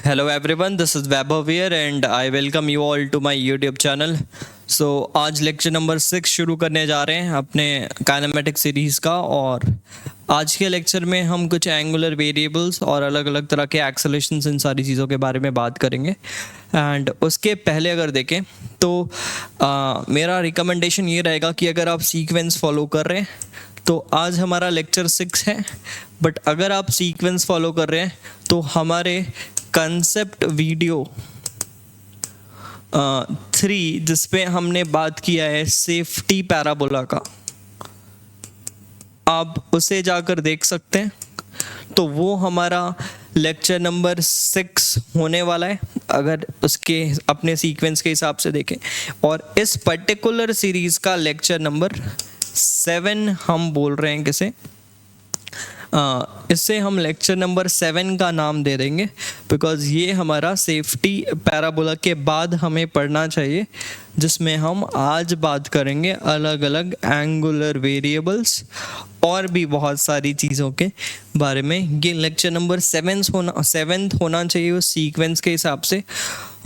Hello everyone, this is Vaibhav here and I welcome you all to my YouTube channel. So आज lecture number 6 शुरू करने जा रहे हैं अपने काइनेमेटिक सीरीज़ का। और आज के लेक्चर में हम कुछ एंगुलर वेरिएबल्स और अलग अलग तरह के एक्सेलरेशंस इन सारी चीज़ों के बारे में बात करेंगे। एंड उसके पहले अगर देखें तो मेरा रिकमेंडेशन ये रहेगा कि अगर आप सीक्वेंस फॉलो कर रहे हैं तो आज हमारा लेक्चर 6 है, बट अगर आप सीक्वेंस फॉलो कर रहे हैं तो हमारे कंसेप्ट वीडियो 3 जिसपे हमने बात किया है सेफ्टी पैराबोला का, आप उसे जाकर देख सकते हैं। तो वो हमारा लेक्चर नंबर 6 होने वाला है अगर उसके अपने सीक्वेंस के हिसाब से देखें। और इस पर्टिकुलर सीरीज़ का लेक्चर नंबर 7 हम बोल रहे हैं किसे, इससे हम लेक्चर नंबर 7 का नाम दे देंगे, बिकॉज़ ये हमारा सेफ्टी पैराबोला के बाद हमें पढ़ना चाहिए, जिसमें हम आज बात करेंगे अलग अलग एंगुलर वेरिएबल्स और भी बहुत सारी चीज़ों के बारे में। ये लेक्चर नंबर 7 होना चाहिए उस सीक्वेंस के हिसाब से।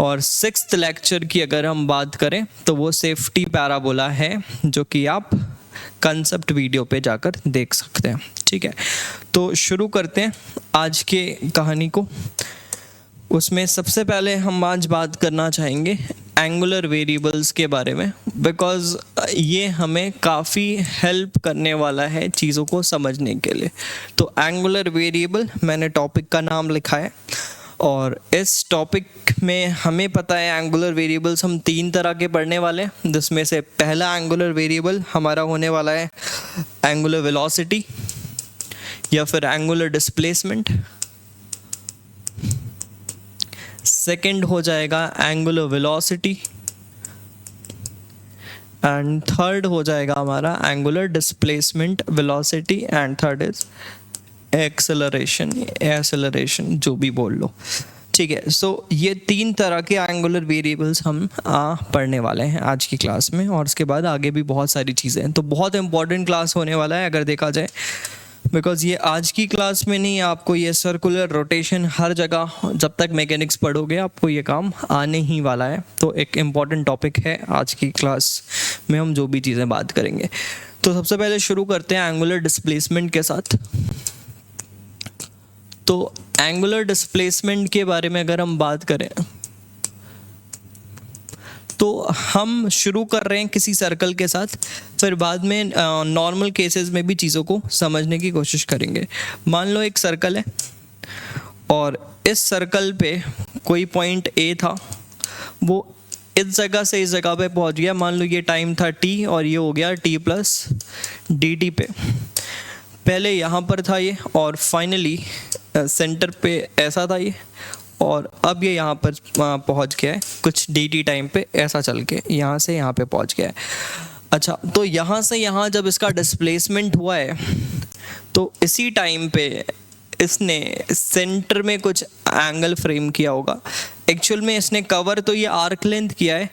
और 6th लेक्चर की अगर हम बात करें तो वो सेफ्टी पैराबोला है, जो कि आप कंसेप्ट वीडियो पे जाकर देख सकते हैं। ठीक है, तो शुरू करते हैं आज के कहानी को। उसमें सबसे पहले हम आज बात करना चाहेंगे एंगुलर वेरिएबल्स के बारे में, बिकॉज़ ये हमें काफ़ी हेल्प करने वाला है चीज़ों को समझने के लिए। तो एंगुलर वेरिएबल मैंने टॉपिक का नाम लिखा है, और इस टॉपिक में हमें पता है एंगुलर वेरिएबल्स हम 3 तरह के पढ़ने वाले हैं, जिसमें से पहला एंगुलर वेरिएबल हमारा होने वाला है एंगुलर वेलोसिटी या फिर एंगुलर डिस्प्लेसमेंट। सेकंड हो जाएगा एंगुलर वेलोसिटी, एंड थर्ड हो जाएगा हमारा angular displacement velocity, and third is acceleration जो भी बोल लो। ठीक है, सो ये 3 तरह के एंगुलर वेरिएबल्स हम पढ़ने वाले हैं आज की क्लास में, और उसके बाद आगे भी बहुत सारी चीज़ें हैं। तो बहुत इंपॉर्टेंट क्लास होने वाला है अगर देखा जाए, बिकॉज ये आज की क्लास में नहीं, आपको ये सर्कुलर रोटेशन हर जगह जब तक मैकेनिक्स पढ़ोगे आपको ये काम आने ही वाला है। तो एक इम्पॉर्टेंट टॉपिक है आज की क्लास में हम जो भी चीज़ें बात करेंगे। तो सबसे पहले शुरू करते हैं एंगुलर डिस्प्लेसमेंट के साथ। तो एंगुलर डिस्प्लेसमेंट के बारे में अगर हम बात करें तो हम शुरू कर रहे हैं किसी सर्कल के साथ, फिर बाद में नॉर्मल केसेस में भी चीज़ों को समझने की कोशिश करेंगे। मान लो एक सर्कल है और इस सर्कल पे कोई पॉइंट ए था, वो इस जगह से इस जगह पे पहुंच गया। मान लो ये टाइम था t और ये हो गया t+dt पे। पहले यहाँ पर था ये, और फाइनली सेंटर पे ऐसा था ये, और अब ये यहाँ पर पहुँच गया है कुछ dt टाइम पे, ऐसा चल के यहाँ से यहाँ पे पहुँच गया है। अच्छा, तो यहाँ से यहाँ जब इसका डिस्प्लेसमेंट हुआ है तो इसी टाइम पे इसने सेंटर में कुछ एंगल फ्रेम किया होगा। एक्चुअल में इसने कवर तो ये आर्क लेंथ किया है,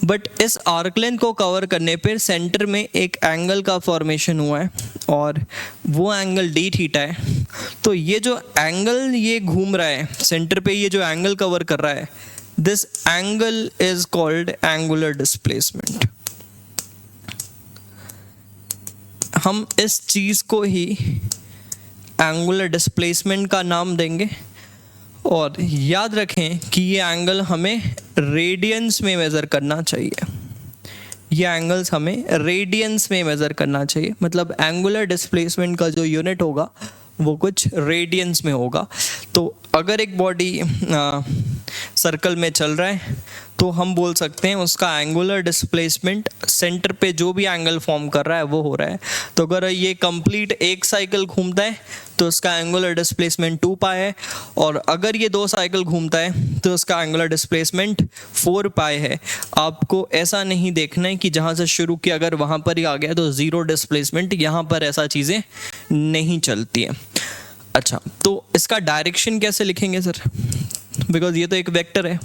बट इस आर्क लेंथ को कवर करने पर सेंटर में एक एंगल का फॉर्मेशन हुआ है, और वो एंगल डी थीटा है। तो ये जो एंगल ये घूम रहा है सेंटर पे, ये जो एंगल कवर कर रहा है, this angle is called angular displacement. हम इस चीज को ही एंगुलर डिस्प्लेसमेंट का नाम देंगे, और याद रखें कि ये एंगल हमें रेडियंस में मेज़र करना चाहिए। ये एंगल्स हमें रेडियंस में मेज़र करना चाहिए, मतलब एंगुलर डिस्प्लेसमेंट का जो यूनिट होगा वो कुछ रेडियंस में होगा। तो अगर एक बॉडी सर्कल में चल रहा है तो हम बोल सकते हैं उसका एंगुलर डिस्प्लेसमेंट सेंटर पे जो भी एंगल फॉर्म कर रहा है वो हो रहा है। तो अगर ये कंप्लीट एक साइकिल घूमता है तो उसका एंगुलर डिस्प्लेसमेंट 2 पाई है, और अगर ये 2 साइकिल घूमता है तो उसका एंगुलर डिस्प्लेसमेंट 4 पाई है। आपको ऐसा नहीं देखना है कि जहाँ से शुरू किया अगर वहाँ पर ही आ गया तो ज़ीरो डिस्प्लेसमेंट, यहाँ पर ऐसा चीज़ें नहीं चलती हैं। अच्छा, तो इसका डायरेक्शन कैसे लिखेंगे सर, बिकॉज ये तो एक वेक्टर है,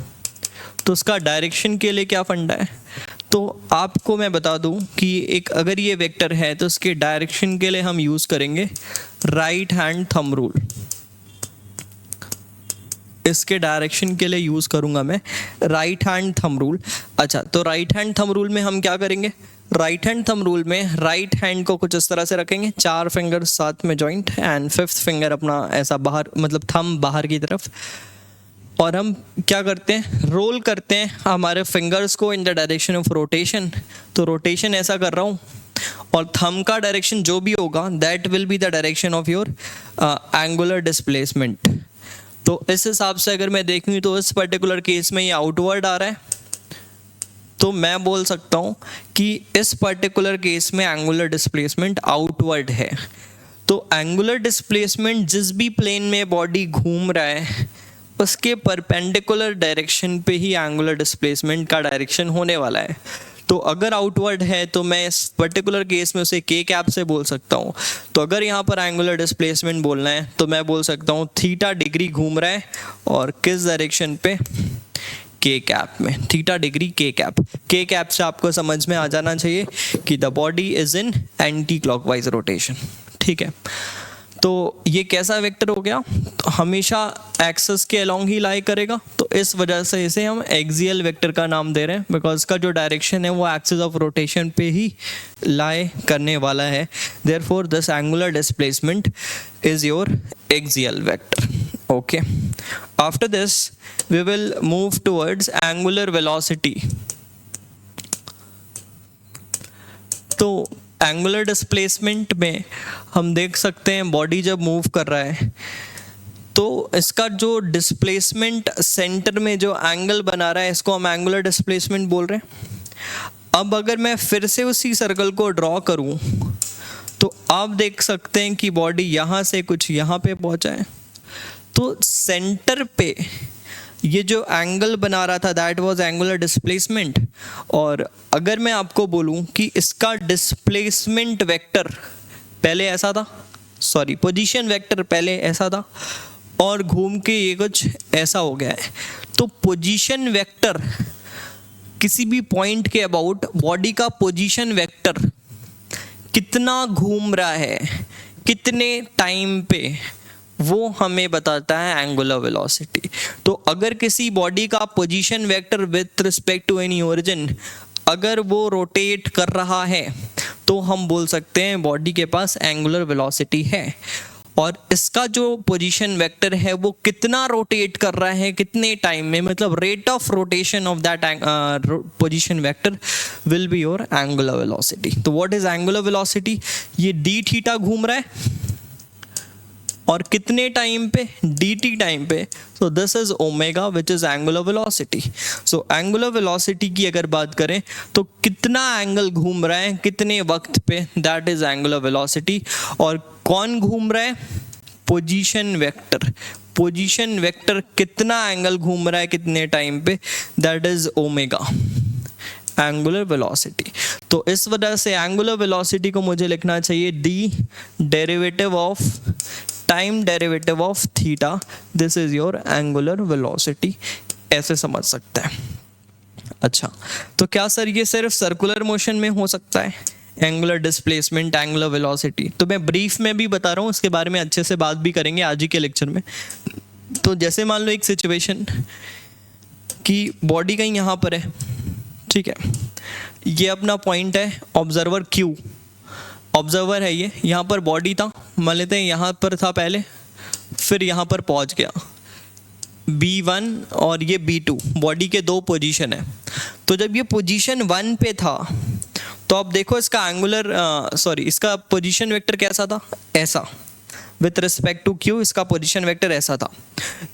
तो उसका डायरेक्शन के लिए क्या फंडा है। तो आपको मैं बता दूं कि एक अगर ये वेक्टर है तो उसके डायरेक्शन के लिए हम यूज़ करेंगे राइट हैंड थंब रूल। इसके डायरेक्शन के लिए यूज़ करूँगा मैं राइट हैंड थंब रूल। अच्छा, तो राइट हैंड थंब रूल में हम क्या करेंगे, राइट हैंड थंब रूल में राइट हैंड को कुछ इस तरह से रखेंगे, 4 फिंगर साथ में जॉइंट एंड 5th फिंगर अपना ऐसा बाहर, मतलब थंब बाहर की तरफ, और हम क्या करते हैं, रोल करते हैं हमारे फिंगर्स को in the direction of rotation. तो रोटेशन ऐसा कर रहा हूँ, और थंब का डायरेक्शन जो भी होगा that will be the direction of your angular displacement. तो इस हिसाब से अगर मैं देखूँ तो इस पर्टिकुलर केस में ये आउटवर्ड आ रहा है, तो मैं बोल सकता हूँ कि इस पर्टिकुलर केस में एंगुलर डिस्प्लेसमेंट आउटवर्ड है। तो एंगुलर डिस्प्लेसमेंट जिस भी प्लेन में बॉडी घूम रहा है उसके परपेंडिकुलर डायरेक्शन पे ही एंगुलर डिस्प्लेसमेंट का डायरेक्शन होने वाला है। तो अगर आउटवर्ड है तो मैं इस पर्टिकुलर केस में उसे के कैप से बोल सकता हूँ। तो अगर यहाँ पर एंगुलर डिस्प्लेसमेंट बोलना है तो मैं बोल सकता हूँ थीटा डिग्री घूम रहा है, और किस डायरेक्शन पे, के कैप में, थीटा डिग्री के कैप। के कैप से आपको समझ में आ जाना चाहिए कि the body is in anti clockwise rotation. ठीक है, तो ये कैसा वेक्टर हो गया, तो हमेशा एक्सिस के अलोंग ही लाई करेगा, तो इस वजह से इसे हम एक्सियल वेक्टर का नाम दे रहे हैं, बिकॉज इसका जो डायरेक्शन है वो एक्सिस ऑफ रोटेशन पे ही लाई करने वाला है। Therefore this angular displacement is your axial vector. Okay, after this we will move towards angular velocity. तो एंगुलर डिस्प्लेसमेंट में हम देख सकते हैं बॉडी जब मूव कर रहा है तो इसका जो डिस्प्लेसमेंट सेंटर में जो एंगल बना रहा है इसको हम एंगुलर डिस्प्लेसमेंट बोल रहे हैं। अब अगर मैं फिर से उसी सर्कल को ड्रॉ करूं तो आप देख सकते हैं कि बॉडी यहाँ से कुछ यहाँ पे पहुँचा है, तो सेंटर पे ये जो एंगल बना रहा था दैट वाज एंगुलर डिस्प्लेसमेंट। और अगर मैं आपको बोलूं कि इसका डिस्प्लेसमेंट वेक्टर पहले ऐसा था, सॉरी पोजीशन वेक्टर पहले ऐसा था, और घूम के ये कुछ ऐसा हो गया है, तो पोजीशन वेक्टर किसी भी पॉइंट के अबाउट बॉडी का पोजीशन वेक्टर कितना घूम रहा है कितने टाइम पे, वो हमें बताता है एंगुलर वेलोसिटी। तो अगर किसी बॉडी का position vector with respect to any origin अगर वो रोटेट कर रहा है तो हम बोल सकते हैं बॉडी के पास एंगुलर वेलोसिटी है। और इसका जो पोजीशन वेक्टर है वो कितना रोटेट कर रहा है कितने टाइम में, मतलब rate of rotation of that position vector will be your angular velocity. तो व्हाट इज एंगुलर वेलोसिटी, ये डी थीटा घूम रहा है और कितने टाइम पे, dt टाइम पे, सो this is omega which is angular velocity. So angular velocity की अगर बात करें तो कितना एंगल घूम रहा है कितने वक्त पे, दैट इज एंगुलर वेलोसिटी। और कौन घूम रहा है, पोजीशन वेक्टर, पोजीशन वेक्टर कितना एंगल घूम रहा है कितने टाइम पे, that is omega angular velocity. तो इस वजह से एंगुलर वेलोसिटी को मुझे लिखना चाहिए D derivative of time derivative of theta, this is your angular velocity, ऐसे समझ सकते हैं। अच्छा, तो क्या सर ये सिर्फ सर्कुलर मोशन में हो सकता है एंगुलर डिस्प्लेसमेंट एंगुलर वेलोसिटी? तो मैं ब्रीफ में भी बता रहा हूँ, इसके बारे में अच्छे से बात भी करेंगे आज ही के लेक्चर में। तो जैसे मान लो एक सिचुएशन कि बॉडी कहीं यहाँ पर है, ठीक है, ये अपना पॉइंट है, ऑब्जर्वर Q ऑब्जर्वर है, ये यहाँ पर बॉडी था, मान लेते हैं यहाँ पर था पहले, फिर यहाँ पर पहुँच गया B1 और ये B2, बॉडी के दो पोजीशन है। तो जब ये पोजीशन 1 पे था तो आप देखो इसका एंगुलर इसका पोजीशन वेक्टर कैसा था, ऐसा, विथ रिस्पेक्ट टू Q इसका पोजीशन वेक्टर ऐसा था,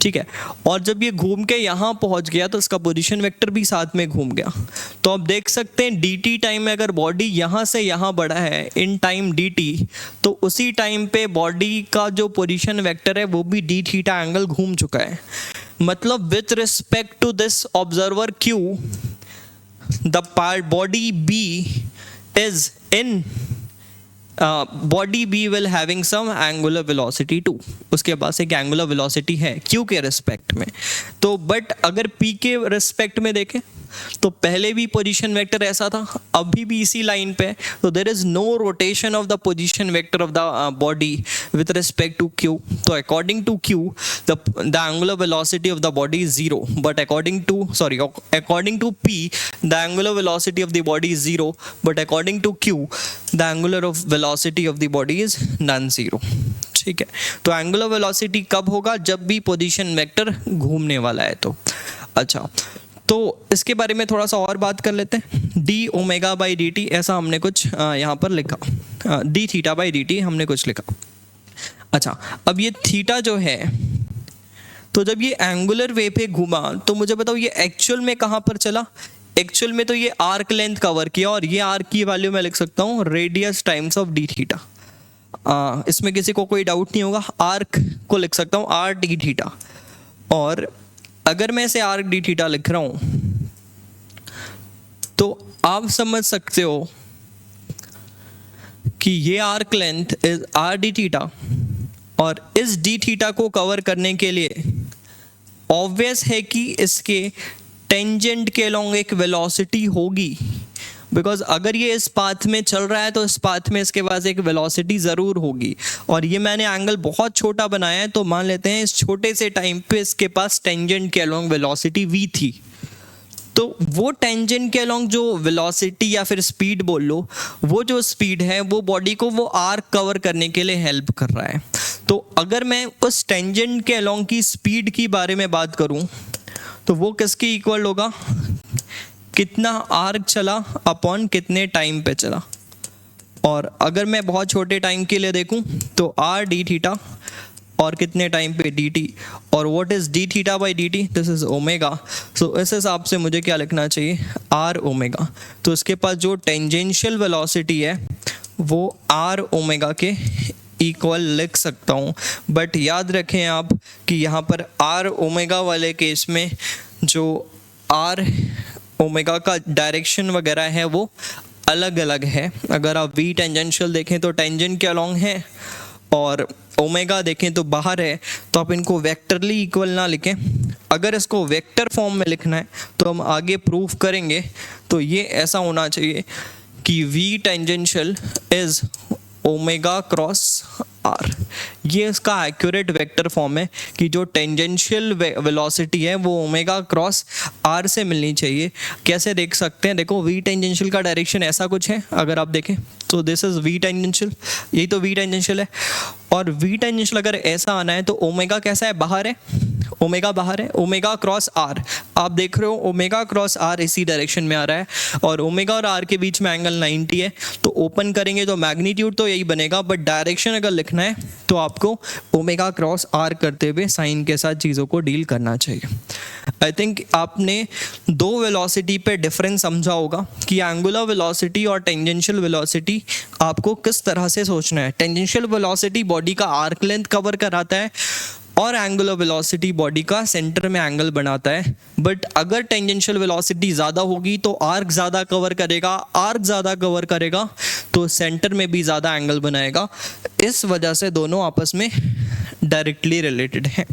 ठीक है। और जब ये घूम के यहाँ पहुँच गया तो इसका पोजीशन वेक्टर भी साथ में घूम गया। तो आप देख सकते हैं dt टाइम में अगर बॉडी यहाँ से यहाँ बढ़ा है इन टाइम dt, तो उसी टाइम पे बॉडी का जो पोजीशन वेक्टर है वो भी d थीटा एंगल घूम चुका है। मतलब with respect to this observer Q the part body B is in body B will having some angular velocity too, उसके पास एक एंगुलर वेलोसिटी है क्यू के रिस्पेक्ट में। तो बट अगर पी के रिस्पेक्ट में देखें तो पहले भी पोजीशन वेक्टर ऐसा था, अभी भी इसी लाइन पे है, तो there is no rotation of the position vector of the body with respect to Q. तो according to Q the angular velocity of the body is zero, but according to P the angular velocity of the body is zero, but according to Q the angular velocity of the body is non zero. ठीक है, तो angular velocity कब होगा? जब भी position vector घूमने वाला है। तो अच्छा, तो इसके बारे में थोड़ा सा और बात कर लेते हैं। D omega by d t, ऐसा हमने कुछ यहाँ पर लिखा, D theta by d T हमने कुछ लिखा। अच्छा, अब ये थीटा जो है, तो जब ये एंगुलर वे पे घूमा तो मुझे बताओ ये एक्चुअल में कहाँ पर चला? एक्चुअल में तो ये आर्क लेंथ कवर किया, और ये आर्क की वैल्यू मैं लिख सकता हूँ radius times of d theta. इसमें किसी को कोई डाउट नहीं होगा, आर्क को लिख सकता हूँ आर डी थीटा। और अगर मैं इसे आर्क डी थीटा लिख रहा हूं तो आप समझ सकते हो कि ये arc length is R D theta, और इस डी थीटा को कवर करने के लिए ऑब्वियस है कि इसके टेंजेंट के अलोंग एक वेलोसिटी होगी, बिकॉज अगर ये इस पाथ में चल रहा है तो इस पाथ में इसके पास एक वेलोसिटी ज़रूर होगी। और ये मैंने एंगल बहुत छोटा बनाया है, तो मान लेते हैं इस छोटे से टाइम पे इसके पास टेंजेंट के अलोंग वेलोसिटी v थी। तो वो टेंजेंट के अलोंग जो वेलोसिटी या फिर स्पीड बोल लो, वो जो स्पीड है वो बॉडी को वो आर्क कवर करने के लिए हेल्प कर रहा है। तो अगर मैं उस टेंजेंट के अलोंग की स्पीड की बारे में बात करूँ तो वो किसके इक्वल होगा? कितना आर्क चला अपॉन कितने टाइम पे चला। और अगर मैं बहुत छोटे टाइम के लिए देखूं तो आर डी थीटा और कितने टाइम पे डी टी, और what is d theta by d t? This is omega. So इस हिसाब से मुझे क्या लिखना चाहिए? R omega. तो इसके पास जो टेंजेंशियल वेलोसिटी है वो आर ओमेगा के इक्वल लिख सकता हूँ। बट याद रखें आप कि यहाँ पर आर ओमेगा वाले केस में जो आर ओमेगा का डायरेक्शन वगैरह है वो अलग अलग है। अगर आप वी टेंजेंशियल देखें तो टेंजेंट के अलोंग है, और ओमेगा देखें तो बाहर है। तो आप इनको वेक्टरली इक्वल ना लिखें। अगर इसको वेक्टर फॉर्म में लिखना है तो हम आगे प्रूफ करेंगे। तो ये ऐसा होना चाहिए कि v tangential is omega cross r. ये इसका एक्यूरेट वेक्टर फॉर्म है कि जो टेंजेंशियल वेलोसिटी है वो ओमेगा क्रॉस आर से मिलनी चाहिए। कैसे देख सकते हैं? देखो, वी टेंजेंशियल का डायरेक्शन ऐसा कुछ है, अगर आप देखें तो दिस इज वी टेंजेंशियल, यही तो वी टेंजेंशियल है। और वी टेंजेंशियल अगर ऐसा आना है तो ओमेगा कैसा है? बाहर है, ओमेगा बाहर है। ओमेगा क्रॉस आर आप देख रहे हो, ओमेगा क्रॉस आर इसी डायरेक्शन में आ रहा है, और ओमेगा और आर के बीच में एंगल 90 है। तो ओपन करेंगे तो मैग्नीट्यूड तो यही बनेगा, बट डायरेक्शन अगर लिखना है तो आपको ओमेगा क्रॉस आर करते हुए साइन के साथ चीज़ों को डील करना चाहिए। आई थिंक आपने दो वेलोसिटी पे डिफरेंस समझा होगा कि एंगुलर वेलोसिटी और टेंजेंशियल वेलोसिटी आपको किस तरह से सोचना है। टेंजेंशियल वेलोसिटी बॉडी का आर्क लेंथ कवर कराता है, और एंगुलर वेलोसिटी बॉडी का सेंटर में एंगल बनाता है। बट अगर टेंजेंशियल वेलोसिटी ज़्यादा होगी तो आर्क ज़्यादा कवर करेगा, आर्क ज़्यादा कवर करेगा तो सेंटर में भी ज़्यादा एंगल बनाएगा। इस वजह से दोनों आपस में डायरेक्टली रिलेटेड हैं।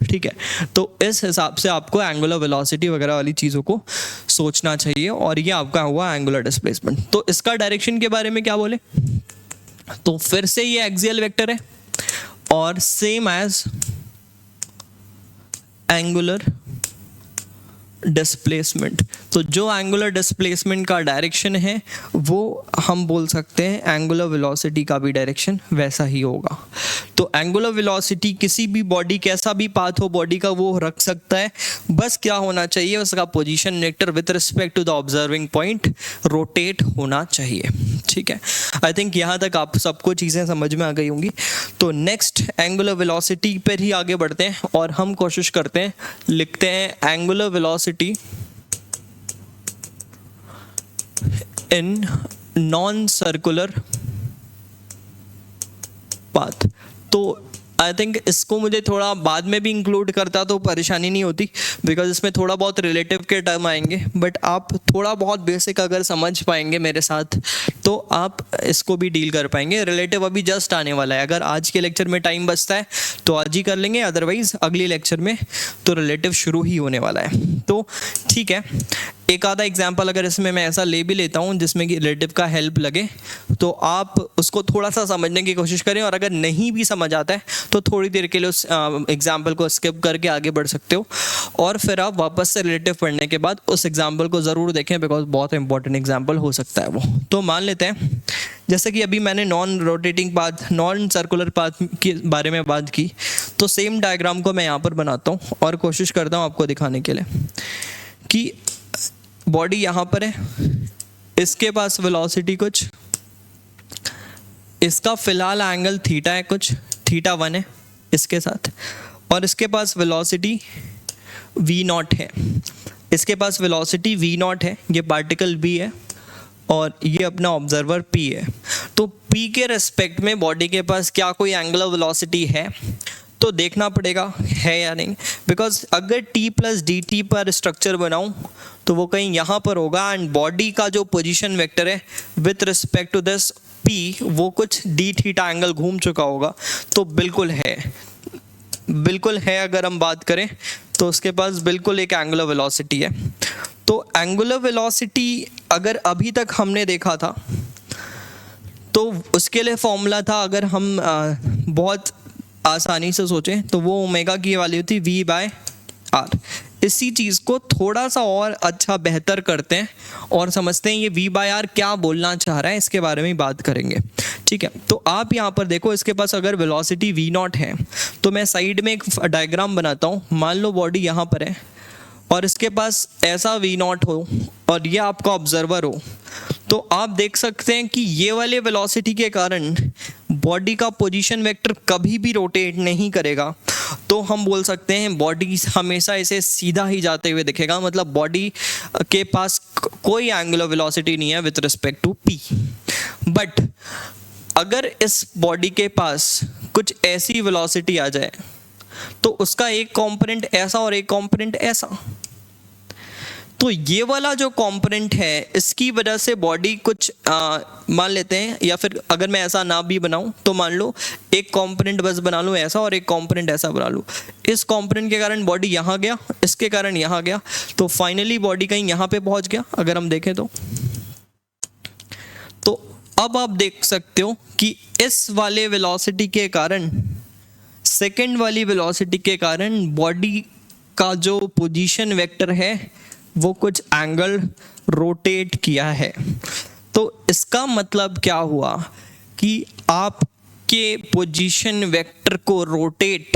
ठीक है, तो इस हिसाब से आपको एंगुलर वेलोसिटी वगैरह वाली चीज़ों को सोचना चाहिए। और ये आपका हुआ एंगुलर डिस्प्लेसमेंट। तो इसका डायरेक्शन के बारे में क्या बोले? तो फिर से ये एक्सियल वेक्टर है और सेम एज एंगुलर डिस्प्लेसमेंट। तो जो एंगुलर डिस्प्लेसमेंट का डायरेक्शन है वो हम बोल सकते हैं एंगुलर वेलोसिटी का भी डायरेक्शन वैसा ही होगा। तो एंगुलर वेलोसिटी किसी भी बॉडी, कैसा भी पाथ हो बॉडी का, वो रख सकता है। बस क्या होना चाहिए? उसका position vector with respect to the observing point rotate होना चाहिए। ठीक है, आई थिंक यहाँ तक आप सबको चीज़ें समझ में आ गई होंगी। तो नेक्स्ट एंगुलर वेलोसिटी पर ही आगे बढ़ते हैं और हम कोशिश करते हैं, लिखते हैं angular velocity in non circular path. तो आई थिंक इसको मुझे थोड़ा बाद में भी इंक्लूड करता तो परेशानी नहीं होती, बिकॉज इसमें थोड़ा बहुत रिलेटिव के टर्म आएंगे, बट आप थोड़ा बहुत बेसिक अगर समझ पाएंगे मेरे साथ तो आप इसको भी डील कर पाएंगे। रिलेटिव अभी जस्ट आने वाला है, अगर आज के लेक्चर में टाइम बचता है तो आज ही कर लेंगे, अदरवाइज अगले लेक्चर में तो रिलेटिव शुरू ही होने वाला है। तो ठीक है, एक आधा एग्जाम्पल अगर इसमें मैं ऐसा ले भी लेता हूँ जिसमें कि रिलेटिव का हेल्प लगे तो आप उसको थोड़ा सा समझने की कोशिश करें, और अगर नहीं भी समझ आता है तो थोड़ी देर के लिए उस एग्जाम्पल को स्किप करके आगे बढ़ सकते हो, और फिर आप वापस से रिलेटिव पढ़ने के बाद उस एग्जाम्पल को ज़रूर देखें, बिकॉज बहुत इंपॉर्टेंट एग्जाम्पल हो सकता है वो। तो मान लेते हैं जैसे कि अभी मैंने non rotating path, non circular path के बारे में बात की, तो सेम डायग्राम को मैं यहाँ पर बनाता हूँ और कोशिश करता हूँ आपको दिखाने के लिए कि बॉडी यहाँ पर है, इसके पास वेलोसिटी कुछ, इसका फिलहाल एंगल थीटा है, कुछ थीटा 1 है इसके साथ, और इसके पास वेलोसिटी v0 है, इसके पास वेलोसिटी v0 है, ये पार्टिकल b है और ये अपना ऑब्जर्वर p है। तो p के रेस्पेक्ट में बॉडी के पास क्या कोई एंगुलर वेलोसिटी है तो देखना पड़ेगा है या नहीं, बिकॉज अगर t प्लस डी टी पर स्ट्रक्चर बनाऊं तो वो कहीं यहाँ पर होगा, एंड बॉडी का जो पोजीशन वेक्टर है with respect to this p वो कुछ डी थीटा एंगल घूम चुका होगा, तो बिल्कुल है अगर हम बात करें तो उसके पास बिल्कुल एक एंगुलर वेलोसिटी है। तो एंगुलर वेलोसिटी अगर अभी तक हमने देखा था तो उसके लिए फॉर्मूला था, अगर हम बहुत आसानी से सोचें तो वो ओमेगा की वाली होती v/r। इसी चीज़ को थोड़ा सा और अच्छा बेहतर करते हैं और समझते हैं ये v/r क्या बोलना चाह रहा है, इसके बारे में बात करेंगे। ठीक है, तो आप यहाँ पर देखो, इसके पास अगर वेलोसिटी v0 है तो मैं साइड में एक डायग्राम बनाता हूँ। मान लो बॉडी यहाँ पर है और इसके पास ऐसा v0 हो और ये आपका ऑब्जर्वर हो, तो आप देख सकते हैं कि ये वाले वेलोसिटी के कारण बॉडी का पोजीशन वेक्टर कभी भी रोटेट नहीं करेगा, तो हम बोल सकते हैं बॉडी हमेशा इसे सीधा ही जाते हुए दिखेगा, मतलब बॉडी के पास कोई एंगुलर वेलोसिटी नहीं है with respect to p। But अगर इस बॉडी के पास कुछ ऐसी वेलोसिटी आ जाए तो उसका एक कंपोनेंट ऐसा और एक कंपोनेंट ऐसा, तो ये वाला जो कंपोनेंट है इसकी वजह से बॉडी कुछ मान लेते हैं, या फिर अगर मैं ऐसा ना भी बनाऊं तो मान लो एक कंपोनेंट बस बना लूं ऐसा और एक कंपोनेंट ऐसा बना लूं। इस कंपोनेंट के कारण बॉडी यहाँ गया, इसके कारण यहाँ गया, तो फाइनली बॉडी कहीं यहाँ पे पहुँच गया अगर हम देखें तो अब आप देख सकते हो कि इस वाले वेलोसिटी के कारण, सेकेंड वाली वेलोसिटी के कारण बॉडी का जो पोजीशन वेक्टर है वो कुछ एंगल रोटेट किया है। तो इसका मतलब क्या हुआ कि आपके पोजीशन वेक्टर को रोटेट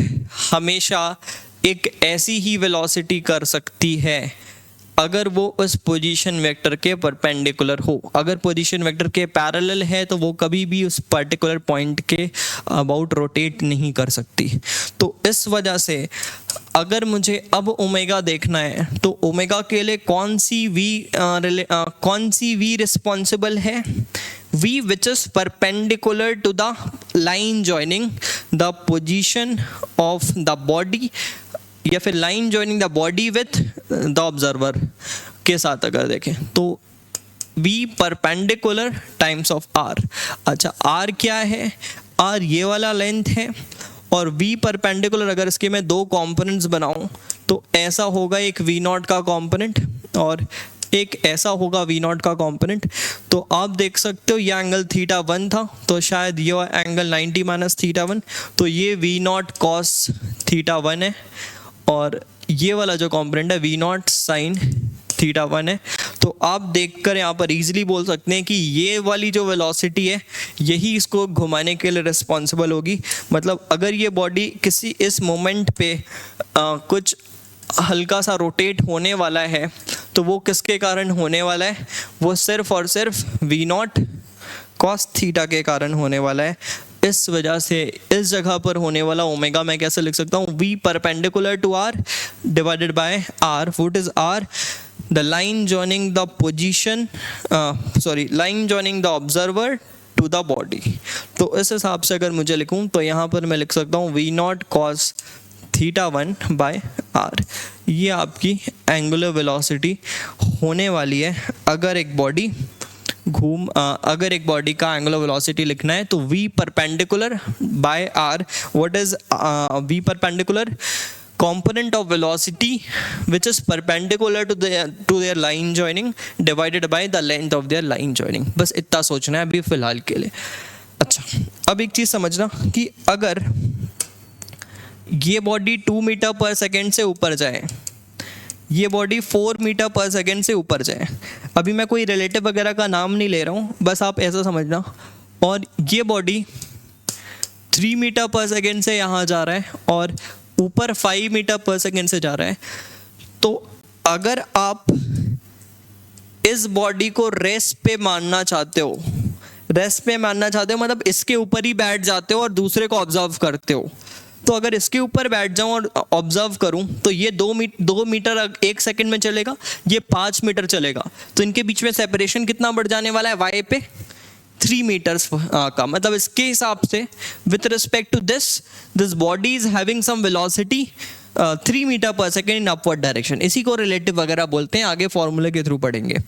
हमेशा एक ऐसी ही वेलोसिटी कर सकती है अगर वो उस पोजीशन वेक्टर के परपेंडिकुलर हो। अगर पोजीशन वेक्टर के पैरेलल है तो वो कभी भी उस पर्टिकुलर पॉइंट के अबाउट रोटेट नहीं कर सकती। तो इस वजह से अगर मुझे अब ओमेगा देखना है तो ओमेगा के लिए कौन सी v रिस्पॉन्सिबल है, v which is perpendicular to the line joining the position of the body, या फिर line joining the body with the observer के साथ अगर देखें तो v perpendicular times of r। अच्छा, r क्या है, r ये वाला लेंथ है, और v परपेंडिकुलर अगर इसके मैं दो कंपोनेंट्स बनाऊं तो ऐसा होगा एक v0 का कंपोनेंट और एक ऐसा होगा v0 का कंपोनेंट। तो आप देख सकते हो ये एंगल थीटा 1 था, तो शायद ये एंगल 90 माइनस थीटा 1, तो ये v0 कॉस थीटा 1 है, और ये वाला जो कंपोनेंट है v0 साइन थीटा 1 है। तो आप देखकर यहाँ पर इजीली बोल सकते हैं कि ये वाली जो वेलोसिटी है यही इसको घुमाने के लिए रिस्पॉन्सिबल होगी। मतलब अगर ये बॉडी किसी इस मोमेंट पे कुछ हल्का सा रोटेट होने वाला है तो वो किसके कारण होने वाला है, वो सिर्फ और सिर्फ v0 कॉस थीटा के कारण होने वाला है। इस वजह से इस जगह पर होने वाला ओमेगा मैं कैसे लिख सकता हूँ, v perpendicular to r divided by r। What is r? The line joining the position line joining the observer to the body. तो इस हिसाब से अगर मुझे लिखूं तो यहाँ पर मैं लिख सकता हूँ V0 cos θ1/r। ये आपकी एंगुलर वेलोसिटी होने वाली है अगर एक बॉडी अगर एक बॉडी का एंगुलर वेलोसिटी लिखना है तो V perpendicular by R। What is V perpendicular? component of velocity which is perpendicular to their line joining divided by the length of their line joining। बस इतना सोचना है अभी फिलहाल के लिए। अच्छा, अब एक चीज़ समझना कि अगर ये बॉडी 2 मीटर पर सेकेंड से ऊपर जाए, ये बॉडी 4 मीटर पर सेकेंड से ऊपर जाए, अभी मैं कोई रिलेटिव वगैरह का नाम नहीं ले रहा हूँ, बस आप ऐसा समझना, और ये बॉडी 3 मीटर पर सेकेंड से यहाँ जा रहा है और ऊपर 5 मीटर पर सेकेंड से जा रहा है, तो अगर आप इस बॉडी को रेस्ट पे मानना चाहते हो, रेस्ट पे मानना चाहते हो मतलब इसके ऊपर ही बैठ जाते हो और दूसरे को ऑब्जर्व करते हो, तो अगर इसके ऊपर बैठ जाऊं और ऑब्जर्व करूं तो ये 2 मीटर 1 सेकंड में चलेगा, ये 5 मीटर चलेगा, तो इनके बीच में सेपरेशन कितना बढ़ जाने वाला है y पे 3 मीटर्स का। मतलब इसके हिसाब से with respect to this body is having some velocity 3 meter पर सेकेंड इन अपवर्ड डायरेक्शन। इसी को रिलेटिव वगैरह बोलते हैं, आगे फॉर्मूले के थ्रू पढ़ेंगे।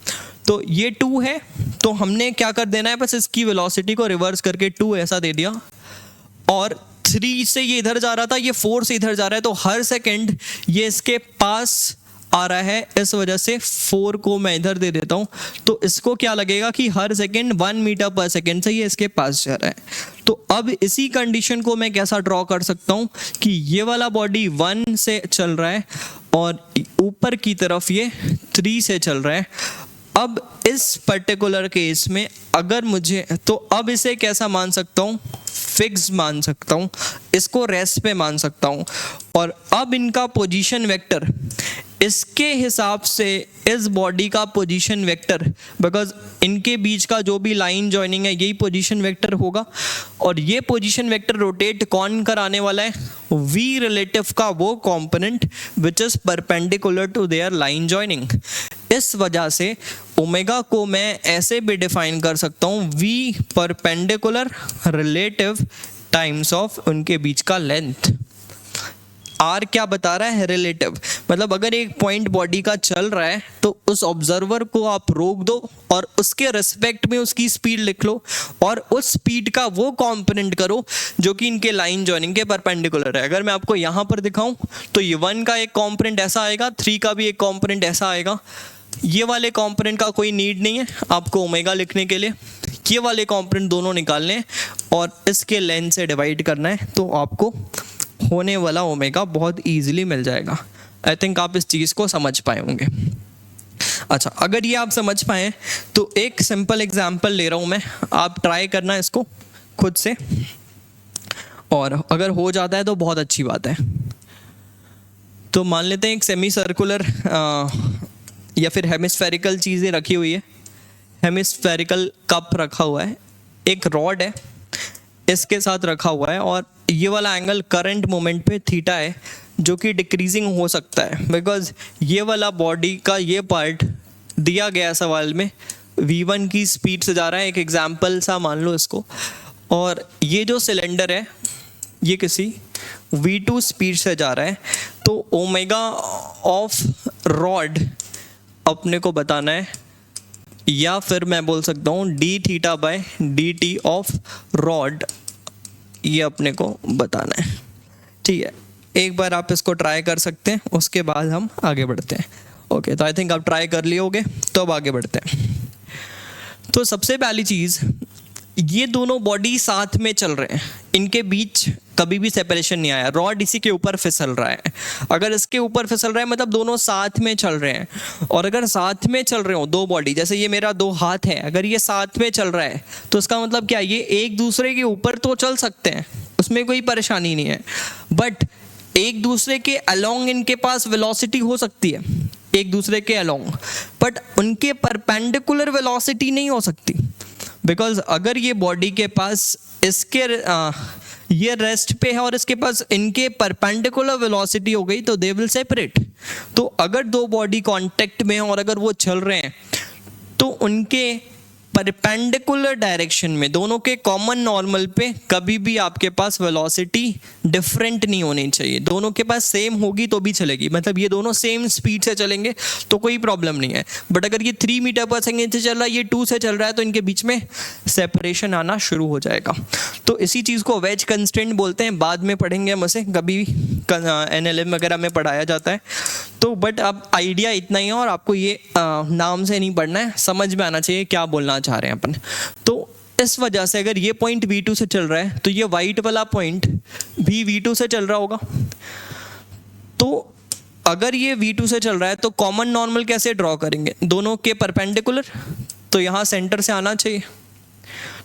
तो ये 2 है, तो हमने क्या कर देना है, बस इसकी वेलोसिटी को रिवर्स करके 2 ऐसा दे दिया, और 3 से ये इधर जा रहा था, ये 4 से इधर जा रहा है, तो हर सेकेंड ये इसके पास आ रहा है, इस वजह से 4 को मैं इधर दे देता हूँ, तो इसको क्या लगेगा कि हर सेकेंड 1 मीटर पर सेकेंड से ये इसके पास जा रहा है। तो अब इसी कंडीशन को मैं कैसा ड्रॉ कर सकता हूँ कि ये वाला बॉडी 1 से चल रहा है और ऊपर की तरफ ये 3 से चल रहा है। अब इस पर्टिकुलर केस में अगर मुझे, तो अब इसे कैसा मान सकता हूँ, फिक्स मान सकता हूँ, इसको रेस्ट पे मान सकता हूँ, और अब इनका पोजीशन वेक्टर इसके हिसाब से इस बॉडी का पोजीशन वेक्टर, बिकॉज इनके बीच का जो भी लाइन जॉइनिंग है यही पोजीशन वेक्टर होगा, और ये पोजीशन वेक्टर रोटेट कौन कराने वाला है, v रिलेटिव का वो component which is perpendicular to their line joining. इस वजह से ओमेगा को मैं ऐसे भी डिफाइन कर सकता हूँ v perpendicular relative times of उनके बीच का लेंथ। आर क्या बता रहा है, रिलेटिव, मतलब अगर एक पॉइंट बॉडी का चल रहा है तो उस ऑब्जर्वर को आप रोक दो और उसके रिस्पेक्ट में उसकी स्पीड लिख लो, और उस स्पीड का वो कंपोनेंट करो जो कि इनके लाइन जॉइनिंग के परपेंडिकुलर है। अगर मैं आपको यहाँ पर दिखाऊं तो ये 1 का एक कंपोनेंट ऐसा आएगा, 3 का भी एक कंपोनेंट ऐसा आएगा। ये वाले कंपोनेंट का कोई नीड नहीं है आपको ओमेगा लिखने के लिए, ये वाले कंपोनेंट दोनों निकालने हैं और इसके लेंथ से डिवाइड करना है, तो आपको होने वाला ओमेगा बहुत इजीली मिल जाएगा। आई थिंक आप इस चीज़ को समझ पाए होंगे। अच्छा, अगर ये आप समझ पाए तो एक सिंपल एग्जांपल ले रहा हूँ मैं, आप ट्राई करना इसको खुद से, और अगर हो जाता है तो बहुत अच्छी बात है। तो मान लेते हैं एक सेमी सर्कुलर या फिर हेमिस्फेरिकल चीज़ें रखी हुई है, हेमिस्फेरिकल कप रखा हुआ है, एक रॉड है इसके साथ रखा हुआ है, और ये वाला एंगल करंट मोमेंट पे थीटा है जो कि डिक्रीजिंग हो सकता है, बिकॉज ये वाला बॉडी का ये पार्ट दिया गया सवाल में v1 की स्पीड से जा रहा है, एक एग्जांपल सा मान लो इसको, और ये जो सिलेंडर है ये किसी v2 स्पीड से जा रहा है, तो ओमेगा ऑफ रॉड अपने को बताना है, या फिर मैं बोल सकता हूँ D theta by d T of rod, ये अपने को बताना है। ठीक है, एक बार आप इसको ट्राई कर सकते हैं, उसके बाद हम आगे बढ़ते हैं। ओके, तो आई थिंक आप ट्राई कर लिए होगे, तो अब आगे बढ़ते हैं। तो सबसे पहली चीज़, ये दोनों बॉडी साथ में चल रहे हैं, इनके बीच कभी भी सेपरेशन नहीं आया, रॉड इसी के ऊपर फिसल रहा है। अगर इसके ऊपर फिसल रहा है मतलब दोनों साथ में चल रहे हैं, और अगर साथ में चल रहे हो दो बॉडी, जैसे ये मेरा 2 हाथ है, अगर ये साथ में चल रहा है तो इसका मतलब क्या, ये एक दूसरे के ऊपर तो चल सकते हैं, उसमें कोई परेशानी नहीं है, बट एक दूसरे के अलोंग इनके पास वेलोसिटी हो सकती है, एक दूसरे के अलोंग, बट उनके परपेंडिकुलर वेलोसिटी नहीं हो सकती, बिकॉज अगर ये बॉडी के पास इसके ये रेस्ट पे है और इसके पास इनके परपेंडिकुलर वेलोसिटी हो गई तो दे विल सेपरेट। तो अगर दो बॉडी कांटेक्ट में हैं और अगर वो चल रहे हैं तो उनके परपेंडिकुलर डायरेक्शन में दोनों के कॉमन नॉर्मल पे कभी भी आपके पास वेलोसिटी डिफरेंट नहीं होनी चाहिए, दोनों के पास सेम होगी तो भी चलेगी, मतलब ये दोनों सेम स्पीड से चलेंगे तो कोई प्रॉब्लम नहीं है। बट अगर ये 3 मीटर पर सेकेंड से चल रहा है, ये 2 से चल रहा है, तो इनके बीच में सेपरेशन आना शुरू हो जाएगा। तो इसी चीज़ को वेज कंस्ट्रेंट बोलते हैं, बाद में पढ़ेंगे हम उसे, कभी NLM वगैरह में पढ़ाया जाता है। तो बट अब आइडिया इतना ही है, और आपको ये नाम से नहीं पढ़ना है, समझ में आना चाहिए क्या बोलना चाह रहे हैं अपन। तो इस वजह से अगर ये पॉइंट V2 से चल रहा है तो ये वाइट वाला पॉइंट भी V2 से चल रहा होगा। तो अगर ये V2 से चल रहा है तो कॉमन नॉर्मल कैसे ड्रॉ करेंगे, दोनों के परपेंडिकुलर, तो यहाँ सेंटर से आना चाहिए।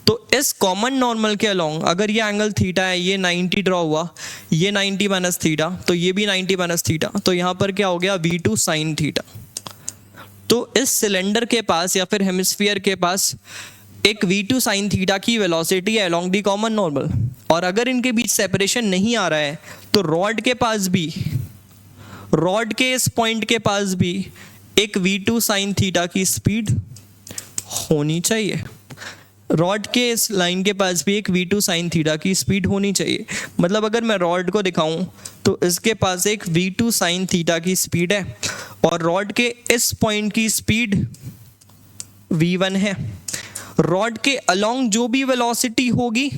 तो इस कॉमन नॉर्मल के अलोंग अगर ये एंगल थीटा है, ये 90 ड्रॉ हुआ, ये 90 माइनस थीटा, तो ये भी 90 माइनस थीटा, तो यहाँ पर क्या हो गया V2 साइन थीटा। तो इस सिलेंडर के पास या फिर हेमिस्फीयर के पास एक V2 साइन थीटा की वेलोसिटी है अलोंग दी कॉमन नॉर्मल, और अगर इनके बीच सेपरेशन नहीं आ रहा है तो रॉड के पास भी, रॉड के इस पॉइंट के पास भी एक V2 साइन थीटा की स्पीड होनी चाहिए, रॉड के इस लाइन के पास भी एक V2 साइन थीटा की स्पीड होनी चाहिए। मतलब अगर मैं रॉड को दिखाऊं तो इसके पास एक V2 साइन थीटा की स्पीड है, और रॉड के इस पॉइंट की स्पीड V1 है। रॉड के अलोंग जो भी वेलोसिटी होगी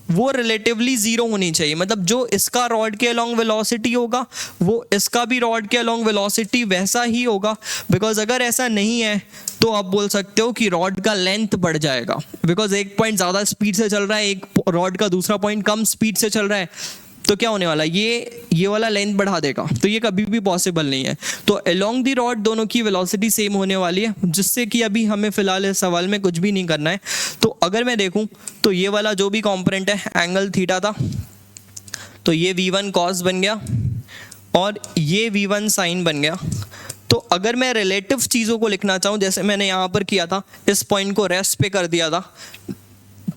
वो रिलेटिवली जीरो होनी चाहिए, मतलब जो इसका रॉड के अलोंग वेलोसिटी होगा वो इसका भी रॉड के अलोंग वेलोसिटी वैसा ही होगा। बिकॉज अगर ऐसा नहीं है तो आप बोल सकते हो कि रॉड का लेंथ बढ़ जाएगा, बिकॉज एक पॉइंट ज़्यादा स्पीड से चल रहा है, एक रॉड का दूसरा पॉइंट कम स्पीड से चल रहा है, तो क्या होने वाला है, ये वाला लेंथ बढ़ा देगा, तो ये कभी भी पॉसिबल नहीं है। तो अलोंग दी रॉड दोनों की वेलोसिटी सेम होने वाली है, जिससे कि अभी हमें फिलहाल इस सवाल में कुछ भी नहीं करना है। तो अगर मैं देखूं तो ये वाला जो भी कंपोनेंट है एंगल थीटा था, तो ये V1 कॉस बन गया और ये V1 साइन बन गया। तो अगर मैं रिलेटिव चीज़ों को लिखना चाहूँ, जैसे मैंने यहाँ पर किया था, इस पॉइंट को रेस्ट पे कर दिया था,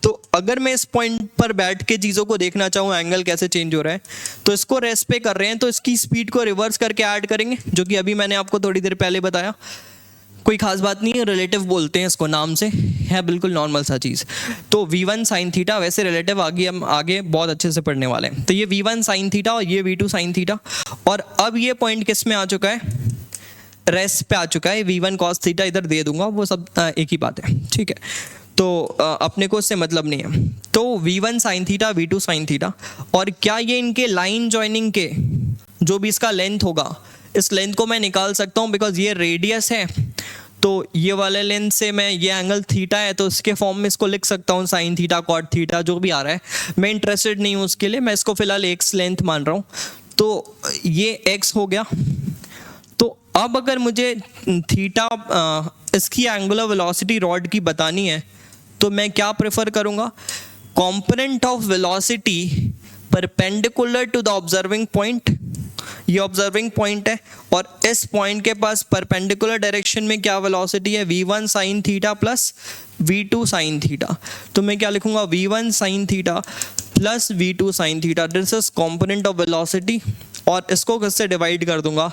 तो अगर मैं इस पॉइंट पर बैठ के चीज़ों को देखना चाहूँ एंगल कैसे चेंज हो रहा है, तो इसको रेस्ट पे कर रहे हैं तो इसकी स्पीड को रिवर्स करके ऐड करेंगे, जो कि अभी मैंने आपको थोड़ी देर पहले बताया। कोई खास बात नहीं है, रिलेटिव बोलते हैं इसको, नाम से है बिल्कुल नॉर्मल सा चीज़। तो V1 साइन थीटा, वैसे रिलेटिव आगे हम आगे बहुत अच्छे से पढ़ने वाले हैं। तो ये V1 साइन थीटा और ये V2 साइन थीटा, और अब ये पॉइंट किस में आ चुका है, रेस्ट पे आ चुका है। V1 कॉस थीटा इधर दे दूंगा, वो सब एक ही बात है, ठीक है। तो अपने को इससे मतलब नहीं है। तो V1 sine theta, V2 sign theta, और क्या ये इनके लाइन जॉइनिंग के जो भी इसका लेंथ होगा, इस लेंथ को मैं निकाल सकता हूँ, बिकॉज ये रेडियस है, तो ये वाले लेंथ से मैं, ये एंगल थीटा है तो इसके फॉर्म में इसको लिख सकता हूँ, साइन थीटा कॉट थीटा जो भी आ रहा है। मैं इंटरेस्टेड नहीं हूँ उसके लिए, मैं इसको फिलहाल एक्स लेंथ मान रहा हूँ। तो ये एक्स हो गया। तो अब अगर मुझे थीटा इसकी एंगुलर वेलोसिटी रॉड की बतानी है तो मैं क्या प्रेफर करूँगा, component of velocity perpendicular to the observing point, ये ऑब्जर्विंग पॉइंट है और इस पॉइंट के पास परपेंडिकुलर डायरेक्शन में क्या वेलोसिटी है, V1 sine theta plus V2 sine theta. तो मैं क्या लिखूंगा, V1 sine theta plus V2 sine theta, this is component of velocity, और इसको किससे डिवाइड कर दूंगा,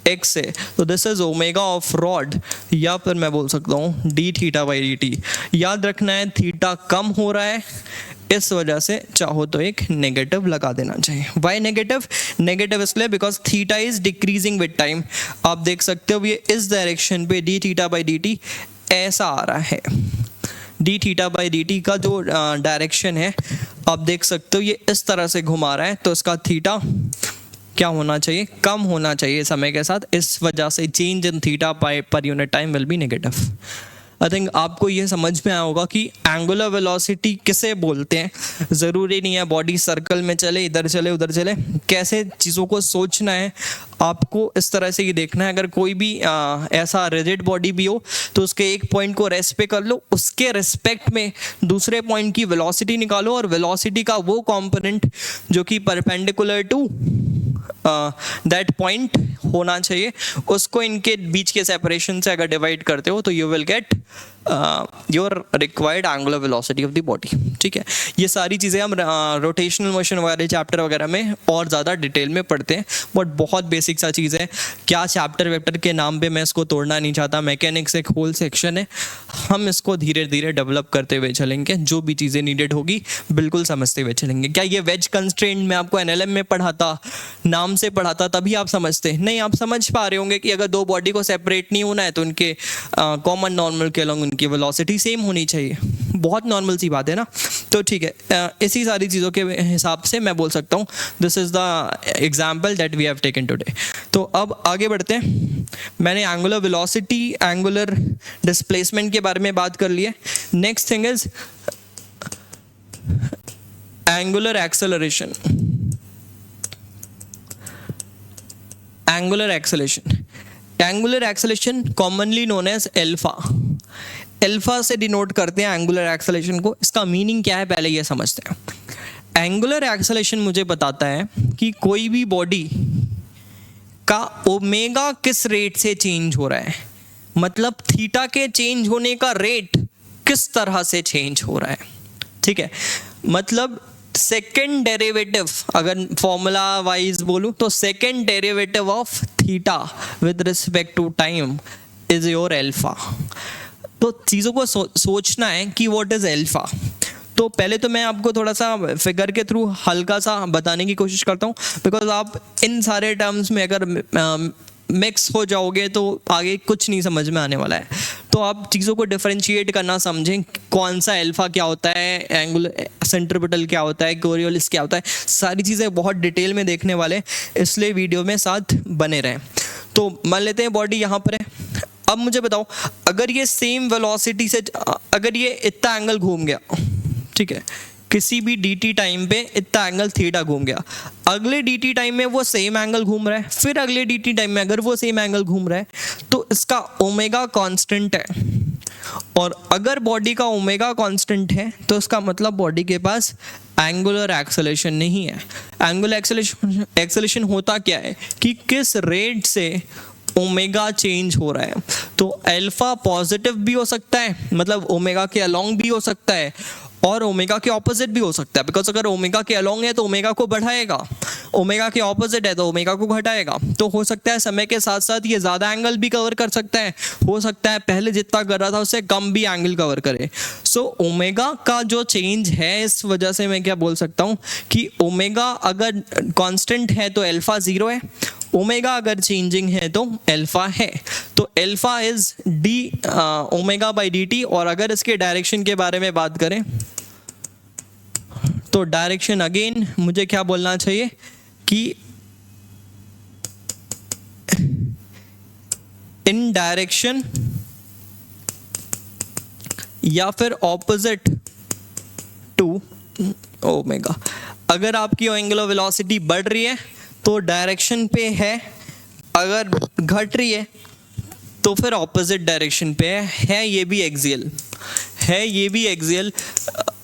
x से। तो this is omega of rod, या फिर मैं बोल सकता हूँ डी थीटा बाई dt। याद रखना है थीटा कम हो रहा है, इस वजह से चाहो तो एक नेगेटिव लगा देना चाहिए। वाई नेगेटिव, नेगेटिव इसलिए because theta is decreasing with time. आप देख सकते हो ये इस डायरेक्शन पे डी थीटा बाई dt ऐसा आ रहा है, डी थीटा बाई dt का जो डायरेक्शन है आप देख सकते हो ये इस तरह से घुमा रहा है, तो इसका थीटा क्या होना चाहिए, कम होना चाहिए समय के साथ। इस वजह से change in theta per unit time will be negative. I think आपको ये समझ में आया होगा कि एंगुलर वेलोसिटी किसे बोलते हैं। ज़रूरी नहीं है बॉडी सर्कल में चले, इधर चले उधर चले, कैसे चीज़ों को सोचना है आपको इस तरह से ये देखना है। अगर कोई भी ऐसा रिजिड बॉडी भी हो तो उसके एक पॉइंट को रेस्ट पे कर लो, उसके रिस्पेक्ट में दूसरे पॉइंट की वेलोसिटी निकालो, और वेलोसिटी का वो कंपोनेंट जो कि परपेंडिकुलर टू दैट पॉइंट होना चाहिए, उसको इनके बीच के सेपरेशन से अगर डिवाइड करते हो तो you will get your required angular velocity of the body. ठीक है, ये सारी चीज़ें हम रोटेशनल मोशन वगैरह चैप्टर वगैरह में और ज़्यादा डिटेल में पढ़ते हैं, बट बहुत बेसिक सा चीज़ है। क्या चैप्टर वेक्टर के नाम पे मैं इसको तोड़ना नहीं चाहता, मैकेनिक्स एक होल सेक्शन है, हम इसको धीरे धीरे डेवलप करते हुए चलेंगे, जो भी चीज़ें नीडेड होगी बिल्कुल समझते हुए चलेंगे। क्या ये वेज कंस्ट्रेंट मैं आपको एनएलएम में पढ़ाता, नाम से पढ़ाता, तभी आप समझते नहीं? आप समझ पा रहे होंगे कि अगर दो बॉडी को सेपरेट नहीं होना है तो उनके कॉमन नॉर्मल के अलॉन्ग उनकी वेलोसिटी सेम होनी चाहिए। बहुत नॉर्मल सी बात है ना। तो ठीक है, इसी सारी चीज़ों के हिसाब से मैं बोल सकता हूँ this is the example that we have taken today. तो अब आगे बढ़ते हैं। मैंने एंगुलर वेलोसिटी, एंगुलर डिस्प्लेसमेंट के बारे में बात कर ली है। Next thing is angular acceleration. Angular acceleration, angular acceleration commonly known as alpha. Alpha से डिनोट करते हैं एंगुलर एक्सेलरेशन को। इसका मीनिंग क्या है पहले ये समझते हैं। एंगुलर एक्सेलरेशन मुझे बताता है कि कोई भी बॉडी का ओमेगा किस रेट से चेंज हो रहा है, मतलब थीटा के चेंज होने का रेट किस तरह से चेंज हो रहा है। ठीक है, मतलब सेकेंड डेरिवेटिव, अगर फॉर्मूला वाइज बोलूं तो second derivative of theta with respect to time is your alpha. तो चीज़ों को सोचना है कि व्हाट इज एल्फा। तो पहले तो मैं आपको थोड़ा सा फिगर के थ्रू हल्का सा बताने की कोशिश करता हूँ, बिकॉज आप इन सारे टर्म्स में अगर मिक्स हो जाओगे तो आगे कुछ नहीं समझ में आने वाला है। तो आप चीज़ों को डिफरेंशिएट करना समझें, कौन सा अल्फा क्या होता है, एंगुलर सेंट्रिपिटल क्या होता है, कोरियोलिस क्या होता है, सारी चीज़ें बहुत डिटेल में देखने वाले, इसलिए वीडियो में साथ बने रहें। तो मान लेते हैं बॉडी यहाँ पर है। अब मुझे बताओ, अगर ये सेम वेलोसिटी से, अगर ये इतना एंगल घूम गया, ठीक है, किसी भी dt टाइम पे इतना एंगल थीटा घूम गया, अगले dt टाइम में वो सेम एंगल घूम रहा है, फिर अगले dt टाइम में अगर वो सेम एंगल घूम रहा है, तो इसका ओमेगा कांस्टेंट है। और अगर बॉडी का ओमेगा कांस्टेंट है तो इसका मतलब बॉडी के पास एंगुलर एक्सेलरेशन नहीं है। एंगुलर एक्सेलरेशन होता क्या है कि किस रेट से ओमेगा चेंज हो रहा है। तो अल्फा पॉजिटिव भी हो सकता है, मतलब ओमेगा के अलोंग भी हो सकता है, और ओमेगा के ऑपोजिट भी हो सकता है, बिकॉज अगर ओमेगा के अलोंग है तो ओमेगा को बढ़ाएगा, ओमेगा के ऑपोजिट है तो ओमेगा को घटाएगा। तो हो सकता है समय के साथ साथ ये ज़्यादा एंगल भी कवर कर सकता है, हो सकता है पहले जितना कर रहा था उससे कम भी एंगल कवर करे। सो ओमेगा का जो चेंज है, इस वजह से मैं क्या बोल सकता हूँ कि ओमेगा अगर कांस्टेंट है तो अल्फा 0 है, ओमेगा अगर चेंजिंग है तो अल्फा है। तो alpha is d omega by d t. और अगर इसके डायरेक्शन के बारे में बात करें तो डायरेक्शन अगेन मुझे क्या बोलना चाहिए कि इन डायरेक्शन या फिर ऑपोजिट टू ओमेगा। अगर आपकी एंगुलर वेलोसिटी बढ़ रही है तो डायरेक्शन पे है, अगर घट रही है तो फिर ऑपोजिट डायरेक्शन पे है। ये भी एक्सियल है, ये भी एक्सियल,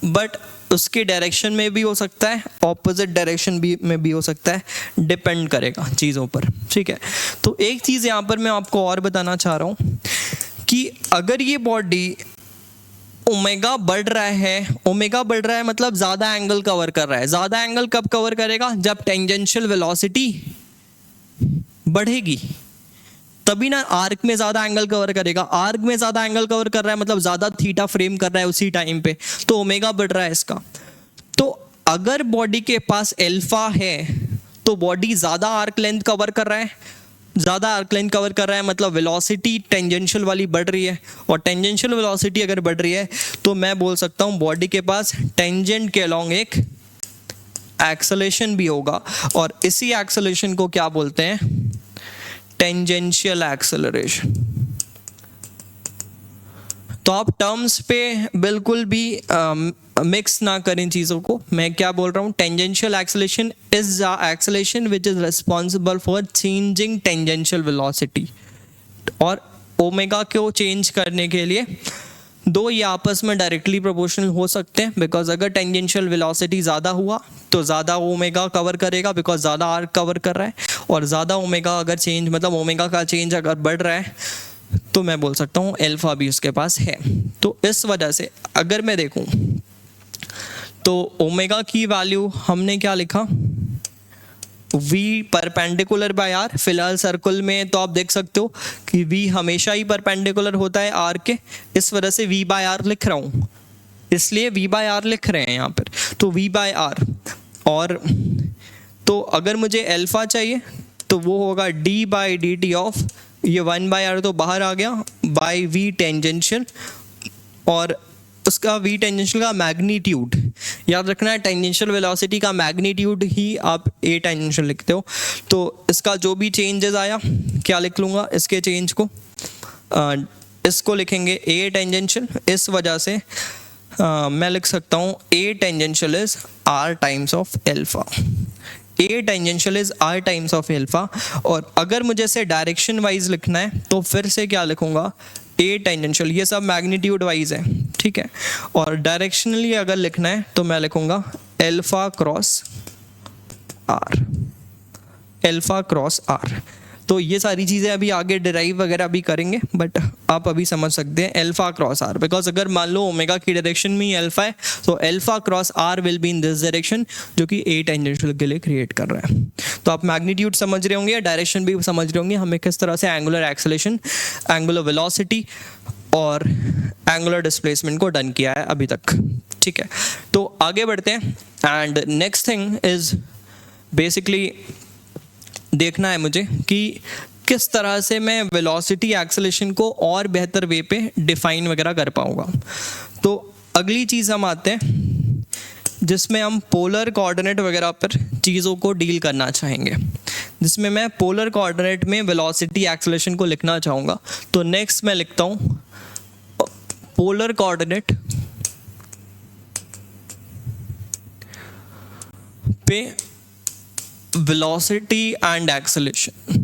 बट उसके डायरेक्शन में भी हो सकता है, ऑपोजिट डायरेक्शन भी में भी हो सकता है, डिपेंड करेगा चीज़ों पर। ठीक है, तो एक चीज़ यहाँ पर मैं आपको और बताना चाह रहा हूँ कि अगर ये बॉडी ओमेगा बढ़ रहा है, ओमेगा बढ़ रहा है मतलब ज़्यादा एंगल कवर कर रहा है। ज़्यादा एंगल कब कवर करेगा? जब टेंजेंशियल वेलोसिटी बढ़ेगी, तभी ना आर्क में ज़्यादा एंगल कवर करेगा। आर्क में ज़्यादा एंगल कवर कर रहा है मतलब ज़्यादा थीटा फ्रेम कर रहा है उसी टाइम पे, तो ओमेगा बढ़ रहा है इसका। तो अगर बॉडी के पास अल्फा है तो बॉडी ज़्यादा आर्क लेंथ कवर कर रहा है, ज़्यादा आर्क लेंथ कवर कर रहा है मतलब वेलोसिटी टेंजेंशियल वाली बढ़ रही है। और टेंजेंशियल वेलोसिटी अगर बढ़ रही है तो मैं बोल सकता हूँ बॉडी के पास टेंजेंट के अलोंग एक एक्सेलरेशन भी होगा, और इसी एक्सेलरेशन को क्या बोलते हैं? Tangential acceleration. तो आप टर्म्स पे बिल्कुल भी मिक्स ना करें चीज़ों को। मैं क्या बोल रहा हूँ? Tangential acceleration is the acceleration which is responsible for changing tangential velocity. और ओमेगा को चेंज करने के लिए दो ये आपस में डायरेक्टली प्रोपोर्शनल हो सकते हैं, बिकॉज अगर टेंजेंशियल वेलोसिटी ज़्यादा हुआ तो ज़्यादा ओमेगा कवर करेगा, बिकॉज ज़्यादा आर्क कवर कर रहा है। और ज़्यादा ओमेगा अगर चेंज मतलब ओमेगा का चेंज अगर बढ़ रहा है तो मैं बोल सकता हूँ अल्फा भी उसके पास है। तो इस वजह से अगर मैं देखूँ तो ओमेगा की वैल्यू हमने क्या लिखा, v परपेंडिकुलर बाय r। फिलहाल सर्कल में तो आप देख सकते हो कि v हमेशा ही परपेंडिकुलर होता है r के, इस वजह से v बाय r लिख रहा हूँ, इसलिए v बाय r लिख रहे हैं यहाँ पर, तो v बाय r। और तो अगर मुझे अल्फा चाहिए तो वो होगा d by d T of, ये 1 बाय r तो बाहर आ गया, बाई v टेंजेंशियल, और उसका v टेंजेंशियल का मैग्नीट्यूड याद रखना है, टेंजेंशियल वेलोसिटी का मैग्नीट्यूड ही आप a टेंजेंशियल लिखते हो। तो इसका जो भी चेंजेस आया, क्या लिख लूँगा इसके चेंज को, इसको लिखेंगे a टेंजेंशियल, इस वजह से मैं लिख सकता हूँ a tangential is r times of alpha, a tangential is r times of alpha. और अगर मुझे इसे डायरेक्शन वाइज लिखना है तो फिर से क्या लिखूँगा, a टेंजेंशियल, ये सब मैग्नीट्यूड वाइज है, ठीक है। और डायरेक्शनली अगर लिखना है तो मैं लिखूँगा alpha cross r, alpha cross r। तो ये सारी चीज़ें अभी आगे डिराइव वगैरह भी करेंगे, बट आप अभी समझ सकते हैं अल्फा क्रॉस r, बिकॉज अगर मान लो ओमेगा की डायरेक्शन में ही अल्फा है तो alpha cross r will be in this direction, जो कि a टेंजेंशियल के लिए क्रिएट कर रहा है। तो आप मैग्नीट्यूड समझ रहे होंगे, डायरेक्शन भी समझ रहे होंगे, हमें किस तरह से एंगुलर एक्सेलेरेशन, एंगुलर वेलोसिटी और एंगुलर डिस्प्लेसमेंट को डन किया है अभी तक, ठीक है। तो आगे बढ़ते हैं, and next thing is basically देखना है मुझे कि किस तरह से मैं वेलोसिटी एक्सेलेरेशन को और बेहतर वे पे डिफाइन वगैरह कर पाऊँगा। तो अगली चीज़ हम आते हैं जिसमें हम पोलर कोऑर्डिनेट वगैरह पर चीज़ों को डील करना चाहेंगे, जिसमें मैं पोलर कोऑर्डिनेट में वेलोसिटी एक्सेलेरेशन को लिखना चाहूँगा। तो नेक्स्ट मैं लिखता हूँ पोलर कोऑर्डिनेट पे वेलोसिटी एंड एक्सेलेरेशन।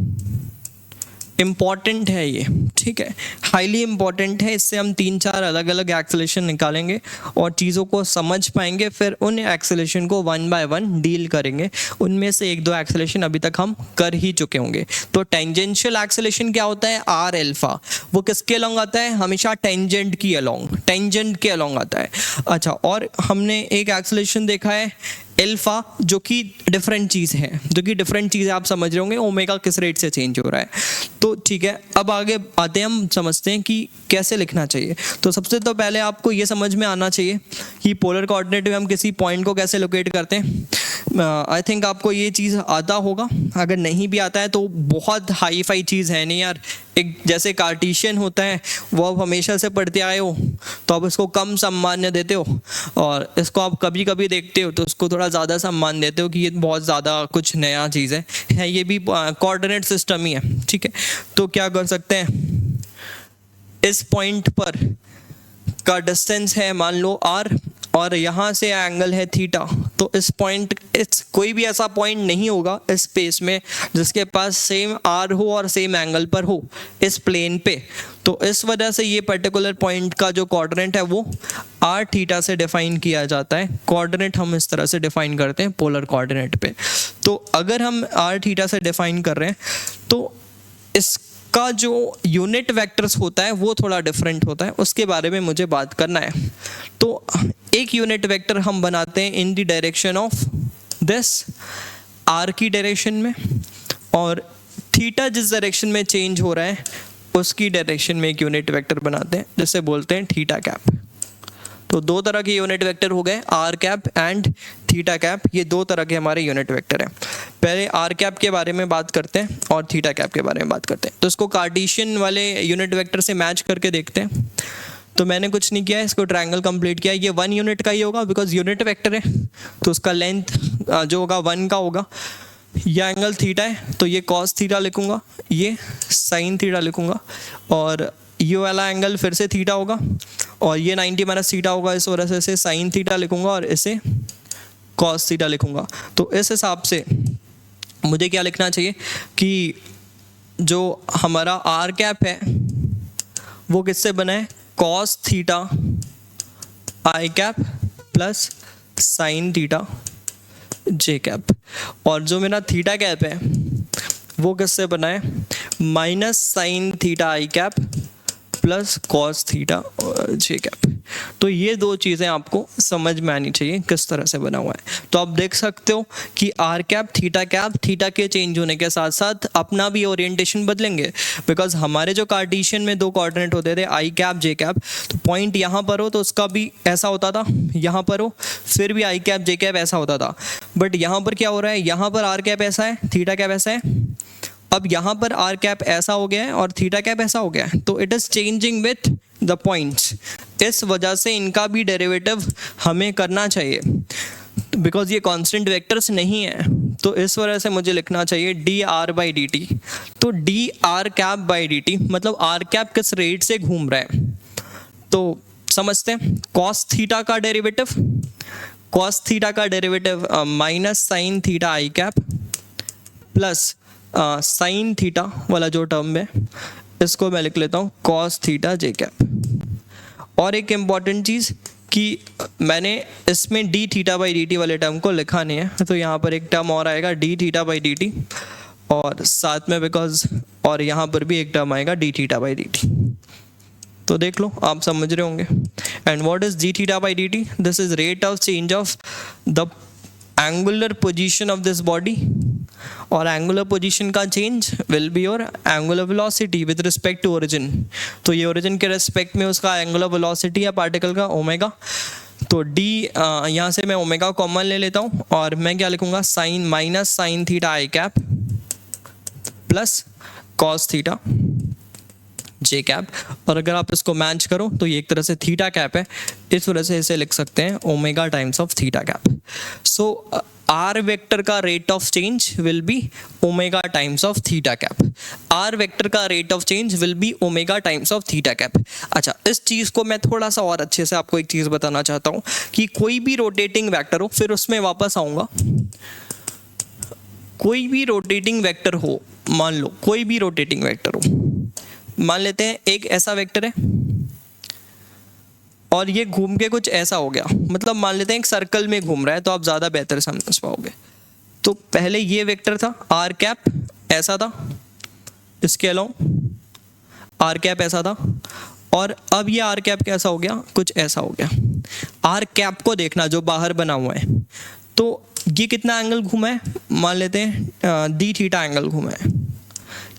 इम्पॉर्टेंट है ये, ठीक है, हाईली इम्पॉर्टेंट है। इससे हम 3-4 अलग अलग एक्सेलेरेशन निकालेंगे और चीज़ों को समझ पाएंगे, फिर उन एक्सेलेरेशन को 1 बाय 1 डील करेंगे। उनमें से 1-2 एक्सेलेरेशन अभी तक हम कर ही चुके होंगे। तो टेंजेंशियल एक्सेलेरेशन क्या होता है, आर अल्फा, वो किसके अलोंग आता है, हमेशा टेंजेंट की अलोंग, टेंजेंट के अलोंग आता है। अच्छा, और हमने एक एक्सेलेरेशन देखा है अल्फा, जो कि डिफरेंट चीज़ है, जो कि डिफरेंट चीज़ है, आप समझ रहे होंगे ओमेगा किस रेट से चेंज हो रहा है। तो ठीक है, अब आगे आते हैं, हम समझते हैं कि कैसे लिखना चाहिए। तो सबसे तो पहले आपको ये समझ में आना चाहिए कि पोलर कोऑर्डिनेट में हम किसी पॉइंट को कैसे लोकेट करते हैं। आई थिंक आपको ये चीज़ आता होगा, अगर नहीं भी आता है तो बहुत हाई फाई चीज़ है नहीं यार। एक जैसे कार्टेशियन होता है, वो आप हमेशा से पढ़ते आए हो तो आप इसको कम सम्मान देते हो, और इसको आप कभी कभी देखते हो तो उसको थोड़ा ज़्यादा सम्मान देते हो कि ये बहुत ज़्यादा कुछ नया चीज़ है। ये भी कोऑर्डिनेट सिस्टम ही है, ठीक है। तो क्या कर सकते हैं, इस पॉइंट पर का डिस्टेंस है मान लो r, और यहाँ से एंगल है थीटा। तो इस पॉइंट, इस कोई भी ऐसा पॉइंट नहीं होगा इस स्पेस में जिसके पास सेम r हो और सेम एंगल पर हो इस प्लेन पे। तो इस वजह से ये पर्टिकुलर पॉइंट का जो कोऑर्डिनेट है वो r थीटा से डिफाइन किया जाता है। कोऑर्डिनेट हम इस तरह से डिफाइन करते हैं पोलर कोऑर्डिनेट पे। तो अगर हम r थीटा से डिफाइन कर रहे हैं तो इसका जो यूनिट वेक्टर्स होता है वो थोड़ा डिफरेंट होता है, उसके बारे में मुझे बात करना है। तो एक यूनिट वेक्टर हम बनाते हैं in the direction of this r की डायरेक्शन में, और थीटा जिस डायरेक्शन में चेंज हो रहा है उसकी डायरेक्शन में एक यूनिट वेक्टर बनाते हैं जिसे बोलते हैं थीटा कैप। तो 2 तरह के यूनिट वेक्टर हो गए, r cap and theta cap. ये 2 तरह के हमारे यूनिट वेक्टर हैं। पहले आर कैप के बारे में बात करते हैं और थीटा कैप के बारे में बात करते हैं। तो इसको कार्टेशियन वाले यूनिट वेक्टर से मैच करके देखते हैं। तो मैंने कुछ नहीं किया है, इसको ट्रायंगल कंप्लीट किया। ये 1 यूनिट का ही होगा बिकॉज यूनिट वेक्टर है, तो उसका लेंथ जो होगा 1 का होगा। यह एंगल थीटा है तो ये कॉस थीटा लिखूंगा, ये साइन थीटा लिखूंगा, और ये वाला एंगल फिर से थीटा होगा, और ये 90 माइनस थीटा होगा, इस वजह से इसे साइन थीटा लिखूंगा और इसे कॉस थीटा लिखूंगा। तो इस हिसाब से मुझे क्या लिखना चाहिए कि जो हमारा आर कैप है वो किससे बना है, cos theta i cap plus sine theta J cap, और जो मेरा थीटा कैप है वो किससे बना है, minus sine theta i cap plus cos theta J cap. तो ये दो चीज़ें आपको समझ में आनी चाहिए किस तरह से बना हुआ है। तो आप देख सकते हो कि आर कैप थीटा के चेंज होने के साथ साथ अपना भी ओरिएंटेशन बदलेंगे, बिकॉज हमारे जो कार्टेशियन में दो कोऑर्डिनेट होते थे आई कैप जे कैप, तो पॉइंट यहाँ पर हो तो उसका भी ऐसा होता था, यहाँ पर हो फिर भी आई कैप जे कैप ऐसा होता था। बट यहाँ पर क्या हो रहा है, यहाँ पर आर कैप ऐसा है, थीटा कैप ऐसा है, अब यहाँ पर आर कैप ऐसा हो गया है और थीटा कैप ऐसा हो गया है। तो it is changing with the points, इस वजह से इनका भी डेरिवेटिव हमें करना चाहिए, बिकॉज ये कांस्टेंट वेक्टर्स नहीं है। तो इस वजह से मुझे लिखना चाहिए d r by d t. तो d r cap by d t मतलब आर कैप किस रेट से घूम रहा है, तो समझते हैं। कॉस थीटा का derivative minus sine theta i cap plus sine theta वाला जो टर्म है इसको मैं लिख लेता हूँ कॉस थीटा जे कैप। और एक इम्पॉर्टेंट चीज़ कि मैंने इसमें D theta by d T वाले टर्म को लिखा नहीं है, तो यहाँ पर एक टर्म और आएगा d theta by d t, और साथ में बिकॉज और यहाँ पर भी एक टर्म आएगा d theta by d t. तो देख लो, आप समझ रहे होंगे। And what is d theta by d t? This is rate of change of the angular position of this body, और एंगुलर पोजीशन का change will be your angular velocity with respect to origin. तो ये origin के respect में उसका angular velocity है particle का omega. तो डी यहाँ से मैं ओमेगा कॉमन ले लेता हूँ और मैं क्या लिखूँगा, sign minus sine theta i cap plus cos theta J cap. और अगर आप इसको मैच करो तो ये एक तरह से थीटा कैप है, इस वजह से इसे लिख सकते हैं omega times of theta cap. So r vector का rate of change will be omega times of theta cap. R vector का rate of change will be omega times of theta cap. अच्छा, इस चीज़ को मैं थोड़ा सा और अच्छे से आपको एक चीज़ बताना चाहता हूँ कि कोई भी रोटेटिंग वेक्टर हो, फिर उसमें वापस आऊँगा, कोई भी रोटेटिंग वेक्टर हो, मान लो कोई भी रोटेटिंग वेक्टर हो, मान लेते हैं एक ऐसा वेक्टर है और ये घूम के कुछ ऐसा हो गया, मतलब मान लेते हैं एक सर्कल में घूम रहा है, तो आप ज़्यादा बेहतर समझ पाओगे। तो पहले ये वेक्टर था आर कैप ऐसा था, इसके अलावा आर कैप ऐसा था, और अब ये आर कैप कैसा हो गया, कुछ ऐसा हो गया। आर कैप को देखना जो बाहर बना हुआ है, तो ये कितना एंगल घूमा है, मान लेते हैं डी थीटा एंगल घूमा है,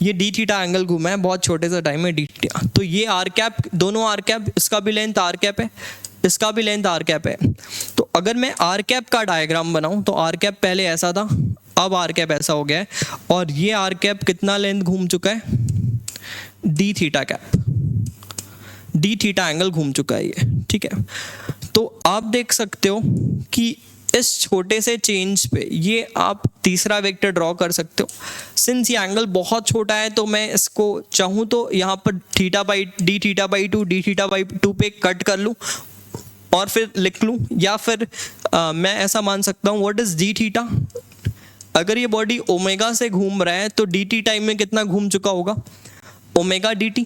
ये डी थीटा एंगल घूमा है बहुत छोटे से टाइम में डी थीटा। तो ये आर कैप, दोनों आर कैप, इसका भी लेंथ आर कैप है, इसका भी लेंथ आर कैप है। तो अगर मैं आर कैप का डायग्राम बनाऊं तो आर कैप पहले ऐसा था, अब आर कैप ऐसा हो गया है, और ये आर कैप कितना लेंथ घूम चुका है, D theta cap, D theta angle घूम चुका है ये, ठीक है। तो आप देख सकते हो कि इस छोटे से चेंज पे ये आप तीसरा वेक्टर ड्रॉ कर सकते हो। सिंस ये एंगल बहुत छोटा है तो मैं इसको चाहूँ तो यहाँ पर theta by D theta by two, D theta by two पे कट कर लूँ और फिर लिख लूँ, या फिर मैं ऐसा मान सकता हूँ व्हाट इज डी थीटा। अगर ये बॉडी ओमेगा से घूम रहा है तो डी टी टाइम में कितना घूम चुका होगा, ओमेगा डी टी।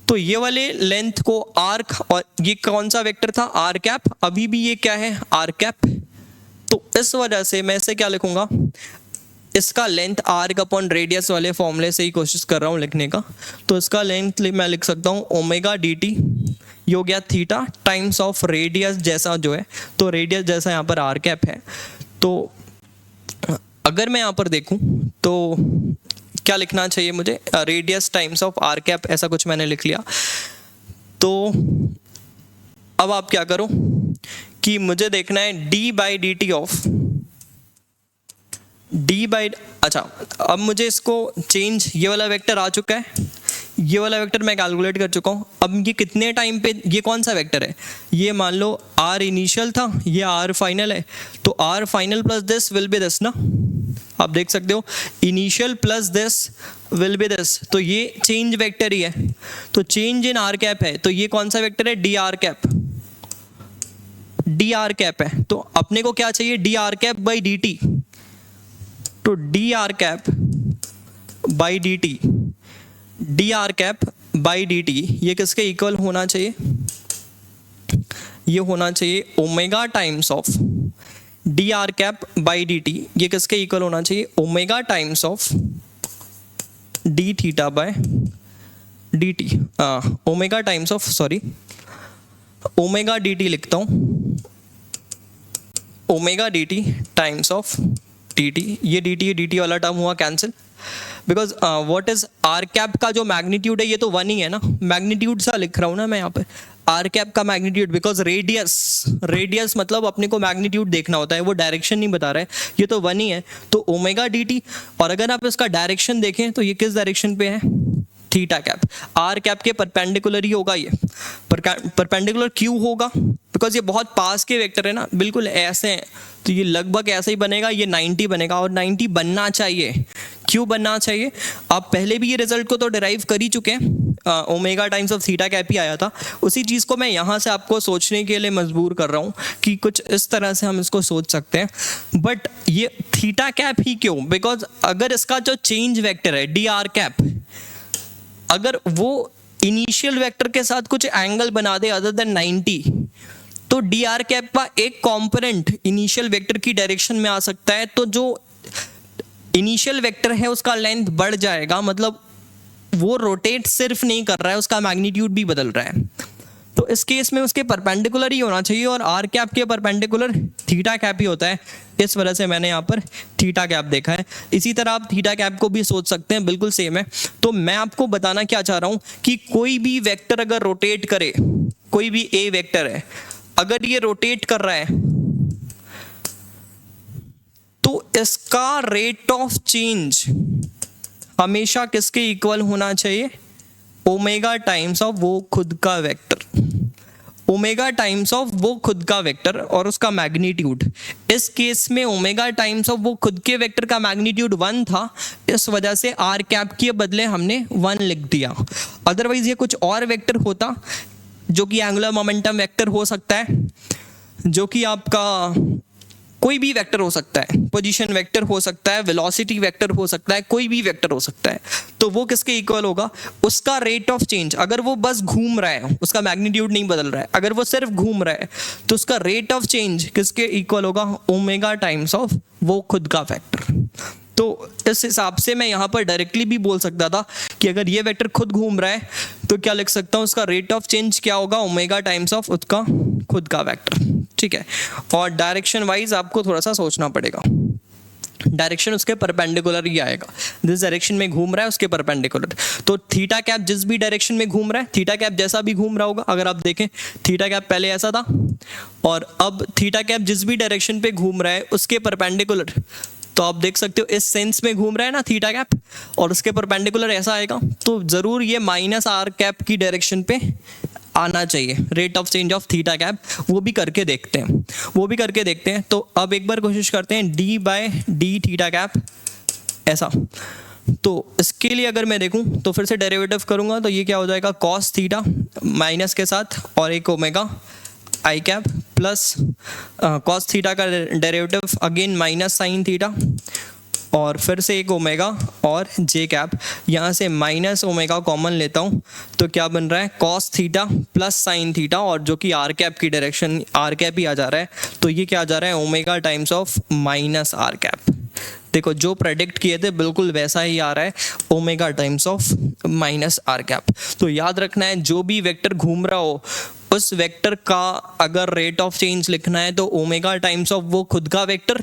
तो ये वाले लेंथ को आर्क, और ये कौन सा वेक्टर था, आर कैप, अभी भी ये क्या है, आर कैप। तो इस वजह से मैं इसे क्या लिखूंगा, इसका लेंथ आर्क अपॉन रेडियस वाले फॉर्मूले से ही कोशिश कर रहा हूँ लिखने का। तो इसका लेंथ मैं लिख सकता हूँ ओमेगा डी टी, ये हो गया थीटा टाइम्स ऑफ रेडियस जैसा जो है, तो रेडियस जैसा यहाँ पर आर कैप है। तो अगर मैं यहाँ पर देखूँ तो क्या लिखना चाहिए मुझे, radius times of r cap, ऐसा कुछ मैंने लिख लिया। तो अब आप क्या करो कि मुझे देखना है D by d T of D by, अच्छा अब मुझे इसको चेंज, ये वाला वेक्टर आ चुका है, ये वाला वेक्टर मैं कैलकुलेट कर चुका हूँ। अब ये कितने टाइम पे, ये कौन सा वेक्टर है, ये मान लो आर इनिशियल था, ये आर फाइनल है, तो r final plus this will be this ना, आप देख सकते हो initial plus this will be this, तो ये चेंज वेक्टर ही है। तो चेंज इन आर कैप है, तो ये कौन सा वेक्टर है, d r cap, d r cap है। तो अपने को क्या चाहिए, d r cap by d t. तो d r cap by d t, d r cap by d t ये किसके इक्वल होना चाहिए, ये होना चाहिए omega times of d r cap by d t, ये किसके इक्वल होना चाहिए, omega times of d theta by d t, omega times of, sorry, omega D t लिखता हूँ, omega D T times of d t. ये d t वाला term हुआ cancel, because what is r cap का जो magnitude है ये तो वन ही है ना, मैग्नीट्यूड सा लिख रहा हूँ ना मैं यहाँ पे, आर कैप का मैग्नीट्यूड, बिकॉज रेडियस मतलब अपने को मैग्नीट्यूड देखना होता है, वो डायरेक्शन नहीं बता रहा है, ये तो वन ही है, तो ओमेगा डी टी। और अगर आप इसका डायरेक्शन देखें तो ये किस डायरेक्शन पे है, थीटा कैप, आर कैप के परपेंडिकुलर ही होगा, ये परपेंडिकुलर क्यों होगा, बिकॉज ये बहुत पास के वेक्टर है ना, बिल्कुल ऐसे हैं, तो ये लगभग ऐसे ही बनेगा, ये 90 बनेगा, और 90 बनना चाहिए। क्यों बनना चाहिए, आप पहले भी ये रिजल्ट को तो डिराइव कर ही चुके हैं, omega times of theta cap ही आया था, उसी चीज़ को मैं यहाँ से आपको सोचने के लिए मजबूर कर रहा हूँ कि कुछ इस तरह से हम इसको सोच सकते हैं। बट ये थीटा कैप ही क्यों, बिकॉज अगर इसका जो चेंज वेक्टर है डी आर कैप, अगर वो इनिशियल वेक्टर के साथ कुछ एंगल बना दे अदर देन 90, तो डी आर कैप का एक कंपोनेंट इनिशियल वेक्टर की डायरेक्शन में आ सकता है, तो जो इनिशियल वेक्टर है उसका लेंथ बढ़ जाएगा, मतलब वो रोटेट सिर्फ नहीं कर रहा है, उसका मैग्नीट्यूड भी बदल रहा है, तो इस केस में उसके परपेंडिकुलर ही होना चाहिए, और आर कैप के परपेंडिकुलर थीटा कैप ही होता है, इस वजह से मैंने यहाँ पर थीटा कैप देखा है। इसी तरह आप थीटा कैप को भी सोच सकते हैं, बिल्कुल सेम है। तो मैं आपको बताना क्या चाह रहा हूँ कि कोई भी वेक्टर अगर रोटेट करे, कोई भी ए वेक्टर है, अगर ये रोटेट कर रहा है तो इसका रेट ऑफ चेंज हमेशा किसके इक्वल होना चाहिए, ओमेगा टाइम्स ऑफ वो खुद का वेक्टर, ओमेगा टाइम्स ऑफ वो खुद का वेक्टर और उसका मैग्नीट्यूड। इस केस में ओमेगा टाइम्स ऑफ वो खुद के वेक्टर का मैग्नीट्यूड 1 था, इस वजह से आर कैप के बदले हमने 1 लिख दिया। अदरवाइज ये कुछ और वेक्टर होता, जो कि एंगुलर मोमेंटम वेक्टर हो सकता है, जो कि आपका कोई भी वेक्टर हो सकता है, पोजीशन वेक्टर हो सकता है, वेलोसिटी वेक्टर हो सकता है, कोई भी वेक्टर हो सकता है, तो वो किसके इक्वल होगा, उसका रेट ऑफ चेंज। अगर वो बस घूम रहा है, उसका मैग्नीट्यूड नहीं बदल रहा है, अगर वो सिर्फ घूम रहा है, तो उसका रेट ऑफ चेंज किसके इक्वल होगा, ओमेगा टाइम्स ऑफ वो खुद का वेक्टर। तो इस हिसाब से मैं यहाँ पर डायरेक्टली भी बोल सकता था कि अगर ये वेक्टर खुद घूम रहा है तो क्या लिख सकता हूँ, उसका रेट ऑफ चेंज क्या होगा, ओमेगा टाइम्स ऑफ उसका खुद का वेक्टर, ठीक है। और डायरेक्शन वाइज आपको थोड़ा सा सोचना पड़ेगा, डायरेक्शन उसके परपेंडिकुलर ही आएगा, जिस डायरेक्शन में घूम रहा है उसके परपेंडिकुलर। तो थीटा कैप जिस भी डायरेक्शन में घूम रहा है, थीटा कैप जैसा भी घूम रहा होगा, अगर आप देखें थीटा कैप पहले ऐसा था और अब थीटा कैप जिस भी डायरेक्शन पे घूम रहा है उसके परपेंडिकुलर, तो आप देख सकते हो इस सेंस में घूम रहा है ना थीटा कैप, और उसके परपेंडिकुलर ऐसा आएगा, तो जरूर ये माइनस आर कैप की डायरेक्शन पे आना चाहिए, rate of change of theta cap. वो भी करके देखते हैं, तो अब एक बार कोशिश करते हैं d by d theta cap ऐसा। तो इसके लिए अगर मैं देखूं तो फिर से डेरिवेटिव करूंगा, तो ये क्या हो जाएगा, कॉस थीटा माइनस के साथ और एक omega i cap plus cos theta का derivative again minus sine theta, और फिर से एक ओमेगा और जे कैप, यहाँ से माइनस ओमेगा कॉमन लेता हूँ तो क्या बन रहा है, cos theta plus sine theta, और जो कि आर कैप की डायरेक्शन आर कैप ही आ जा रहा है, तो ये क्या आ जा रहा है, omega times of minus r cap. देखो जो प्रेडिक्ट किए थे बिल्कुल वैसा ही आ रहा है, omega times of minus r cap. तो याद रखना है, जो भी वेक्टर घूम रहा हो उस वेक्टर का अगर रेट ऑफ चेंज लिखना है तो ओमेगा टाइम्स ऑफ वो खुद का वेक्टर,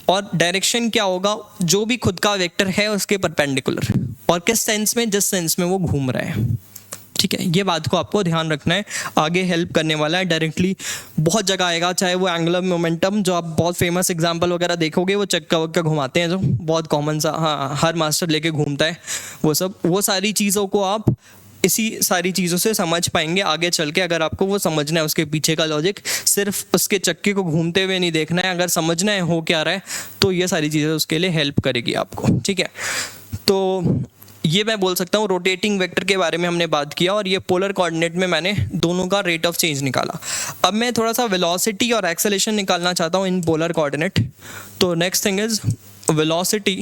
और डायरेक्शन क्या होगा, जो भी खुद का वेक्टर है उसके परपेंडिकुलर, और किस सेंस में, जिस सेंस में वो घूम रहा है, ठीक है। ये बात को आपको ध्यान रखना है, आगे हेल्प करने वाला है, डायरेक्टली बहुत जगह आएगा, चाहे वो एंगुलर मोमेंटम, जो आप बहुत फेमस एग्जांपल वगैरह देखोगे, वो चक्का वक्का घुमाते हैं जो बहुत कॉमन सा, हाँ हर मास्टर लेके घूमता है, वो सारी चीज़ों को आप इसी सारी चीज़ों से समझ पाएंगे आगे चल के। अगर आपको वो समझना है उसके पीछे का लॉजिक, सिर्फ उसके चक्के को घूमते हुए नहीं देखना है, अगर समझना है हो क्या रहा है तो ये सारी चीज़ें उसके लिए हेल्प करेगी आपको, ठीक है। तो ये मैं बोल सकता हूँ रोटेटिंग वेक्टर के बारे में हमने बात किया, और ये पोलर कोऑर्डिनेट में मैंने दोनों का रेट ऑफ चेंज निकाला। अब मैं थोड़ा सा वेलोसिटी और एक्सेलेरेशन निकालना चाहता हूँ इन पोलर कोऑर्डिनेट। तो next thing is velocity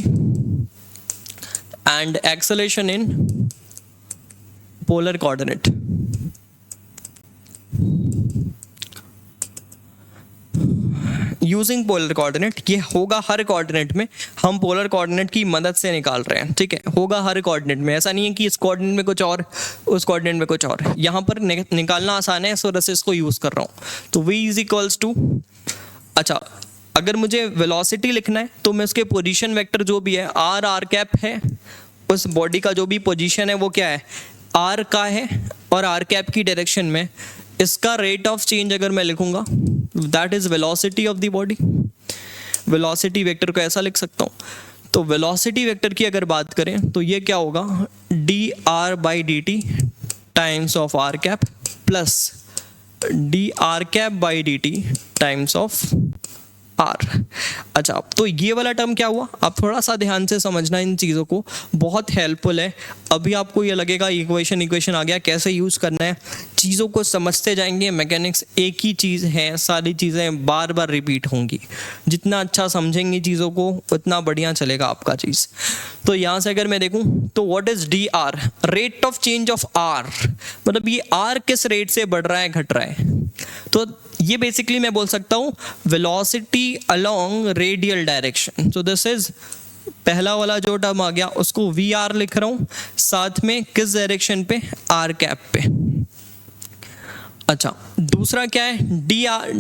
and acceleration in polar coordinate. Using polar coordinate, ये होगा हर कोऑर्डिनेट में, हम पोलर कोऑर्डिनेट की मदद से निकाल रहे हैं, ठीक है, होगा हर कोऑर्डिनेट में, ऐसा नहीं है कि इस कोऑर्डिनेट में कुछ और उस कोऑर्डिनेट में कुछ और, यहाँ पर निकालना आसान है, इस वजह से इसको यूज़ कर रहा हूँ। तो v इज इक्वल्स टू, अच्छा अगर मुझे वेलोसिटी लिखना है तो मैं उसके पोजीशन वेक्टर जो भी है r कैप है, उस बॉडी का जो भी पोजीशन है वो क्या है r का है, और r कैप की डायरेक्शन में इसका रेट ऑफ चेंज अगर मैं लिखूंगा that is velocity of the body. Velocity vector को ऐसा लिख सकता हूँ, तो वेलोसिटी वेक्टर की अगर बात करें तो ये क्या होगा d r by d T times of r cap plus d r cap by d T times of r. अच्छा तो ये वाला टर्म क्या हुआ, आप थोड़ा सा ध्यान से समझना इन चीज़ों को, बहुत हेल्पफुल है। अभी आपको ये लगेगा इक्वेशन आ गया, कैसे यूज़ करना है, चीज़ों को समझते जाएंगे। मैकेनिक्स एक ही चीज़ है, सारी चीज़ें बार बार रिपीट होंगी, जितना अच्छा समझेंगे चीज़ों को उतना बढ़िया चलेगा आपका चीज़। तो यहाँ से अगर मैं देखूँ तो what is d r, rate of change of r, मतलब ये आर किस रेट से बढ़ रहा है घट रहा है, तो ये बेसिकली मैं बोल सकता हूँ velocity along radial direction. So this is पहला वाला जो टर्म आ गया उसको वी आर लिख रहा हूँ, साथ में किस डायरेक्शन पे, आर कैप पे। अच्छा दूसरा क्या है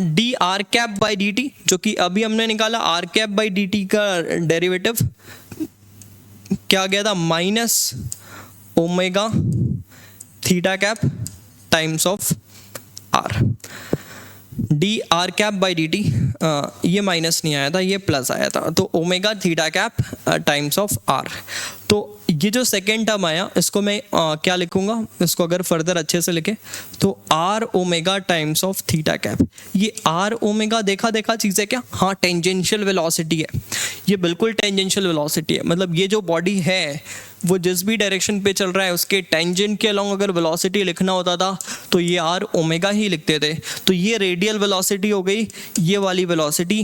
d r cap by d t, जो कि अभी हमने निकाला r cap by d t का डेरिवेटिव क्या गया था, minus omega theta cap times of r. D r cap by d t, ये माइनस नहीं आया था, ये प्लस आया था, तो omega theta cap times of r. तो ये जो सेकेंड टर्म आया इसको मैं क्या लिखूंगा, इसको अगर फर्दर अच्छे से लिखे तो r omega times of theta cap. ये आर ओमेगा देखा चीज़ है क्या, हाँ टेंजेंशियल वेलोसिटी है, ये बिल्कुल टेंजेंशियल वेलोसिटी है, मतलब ये जो बॉडी है वो जिस भी डायरेक्शन पे चल रहा है उसके टेंजेंट के अलोंग अगर वेलोसिटी लिखना होता था तो ये आर ओमेगा ही लिखते थे। तो ये रेडियल वेलोसिटी हो गई, ये वाली वेलोसिटी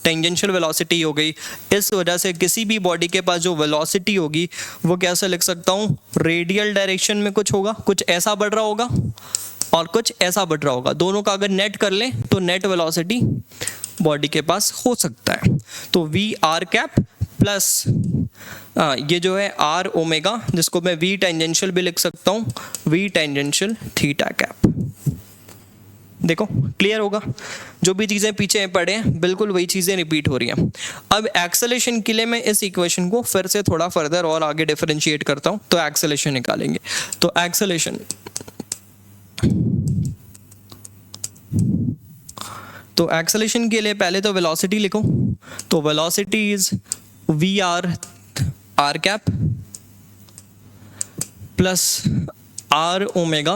टेंजेंशियल वेलोसिटी हो गई। इस वजह से किसी भी बॉडी के पास जो वेलोसिटी होगी वो कैसे लिख सकता हूँ, रेडियल डायरेक्शन में कुछ होगा, कुछ ऐसा बढ़ रहा होगा और कुछ ऐसा बढ़ रहा होगा, दोनों का अगर नेट कर लें तो नेट वेलोसिटी बॉडी के पास हो सकता है। तो वी आर कैप प्लस ये जो है आर ओमेगा, जिसको मैं वी टेंजेंशियल भी लिख सकता हूँ, वी टेंजेंशियल थीटा कैप। देखो क्लियर होगा, जो भी चीज़ें पीछे पढ़े हैं बिल्कुल वही चीज़ें रिपीट हो रही हैं। अब एक्सेलेरेशन के लिए मैं इस इक्वेशन को फिर से थोड़ा फर्दर और आगे डिफरेंशिएट करता हूँ, तो एक्सेलेरेशन निकालेंगे। तो एक्सेलेरेशन, तो एक्सेलेरेशन के लिए पहले तो वेलोसिटी लिखो, तो velocity is v r r cap plus r omega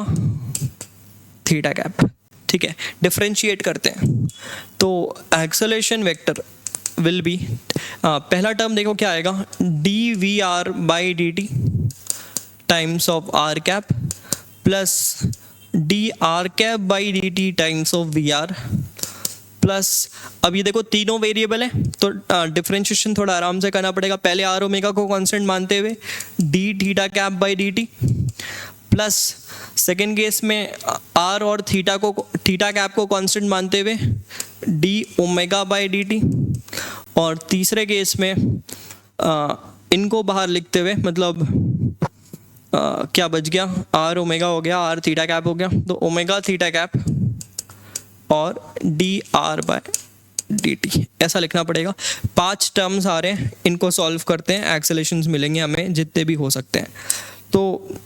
theta cap, ठीक है। डिफरेंशिएट करते हैं तो एक्सेलेरेशन वेक्टर विल बी, पहला टर्म देखो क्या आएगा, d v r by d T times of r cap plus d r cap by d T times of v r plus, अब ये देखो तीनों वेरिएबल है तो डिफरेंशिएशन थोड़ा आराम से करना पड़ेगा। पहले आर ओमेगा को कांस्टेंट मानते हुए D theta cap by d T plus second case में आर और थीटा कैप को कांस्टेंट मानते हुए D omega by d t, और तीसरे केस में इनको बाहर लिखते हुए मतलब क्या बच गया, आर ओमेगा हो गया, आर थीटा कैप हो गया, तो ओमेगा थीटा कैप और d r by d t ऐसा लिखना पड़ेगा। 5 टर्म्स आ रहे हैं, इनको सॉल्व करते हैं, एक्सेलेरेशंस मिलेंगे हमें जितने भी हो सकते हैं। तो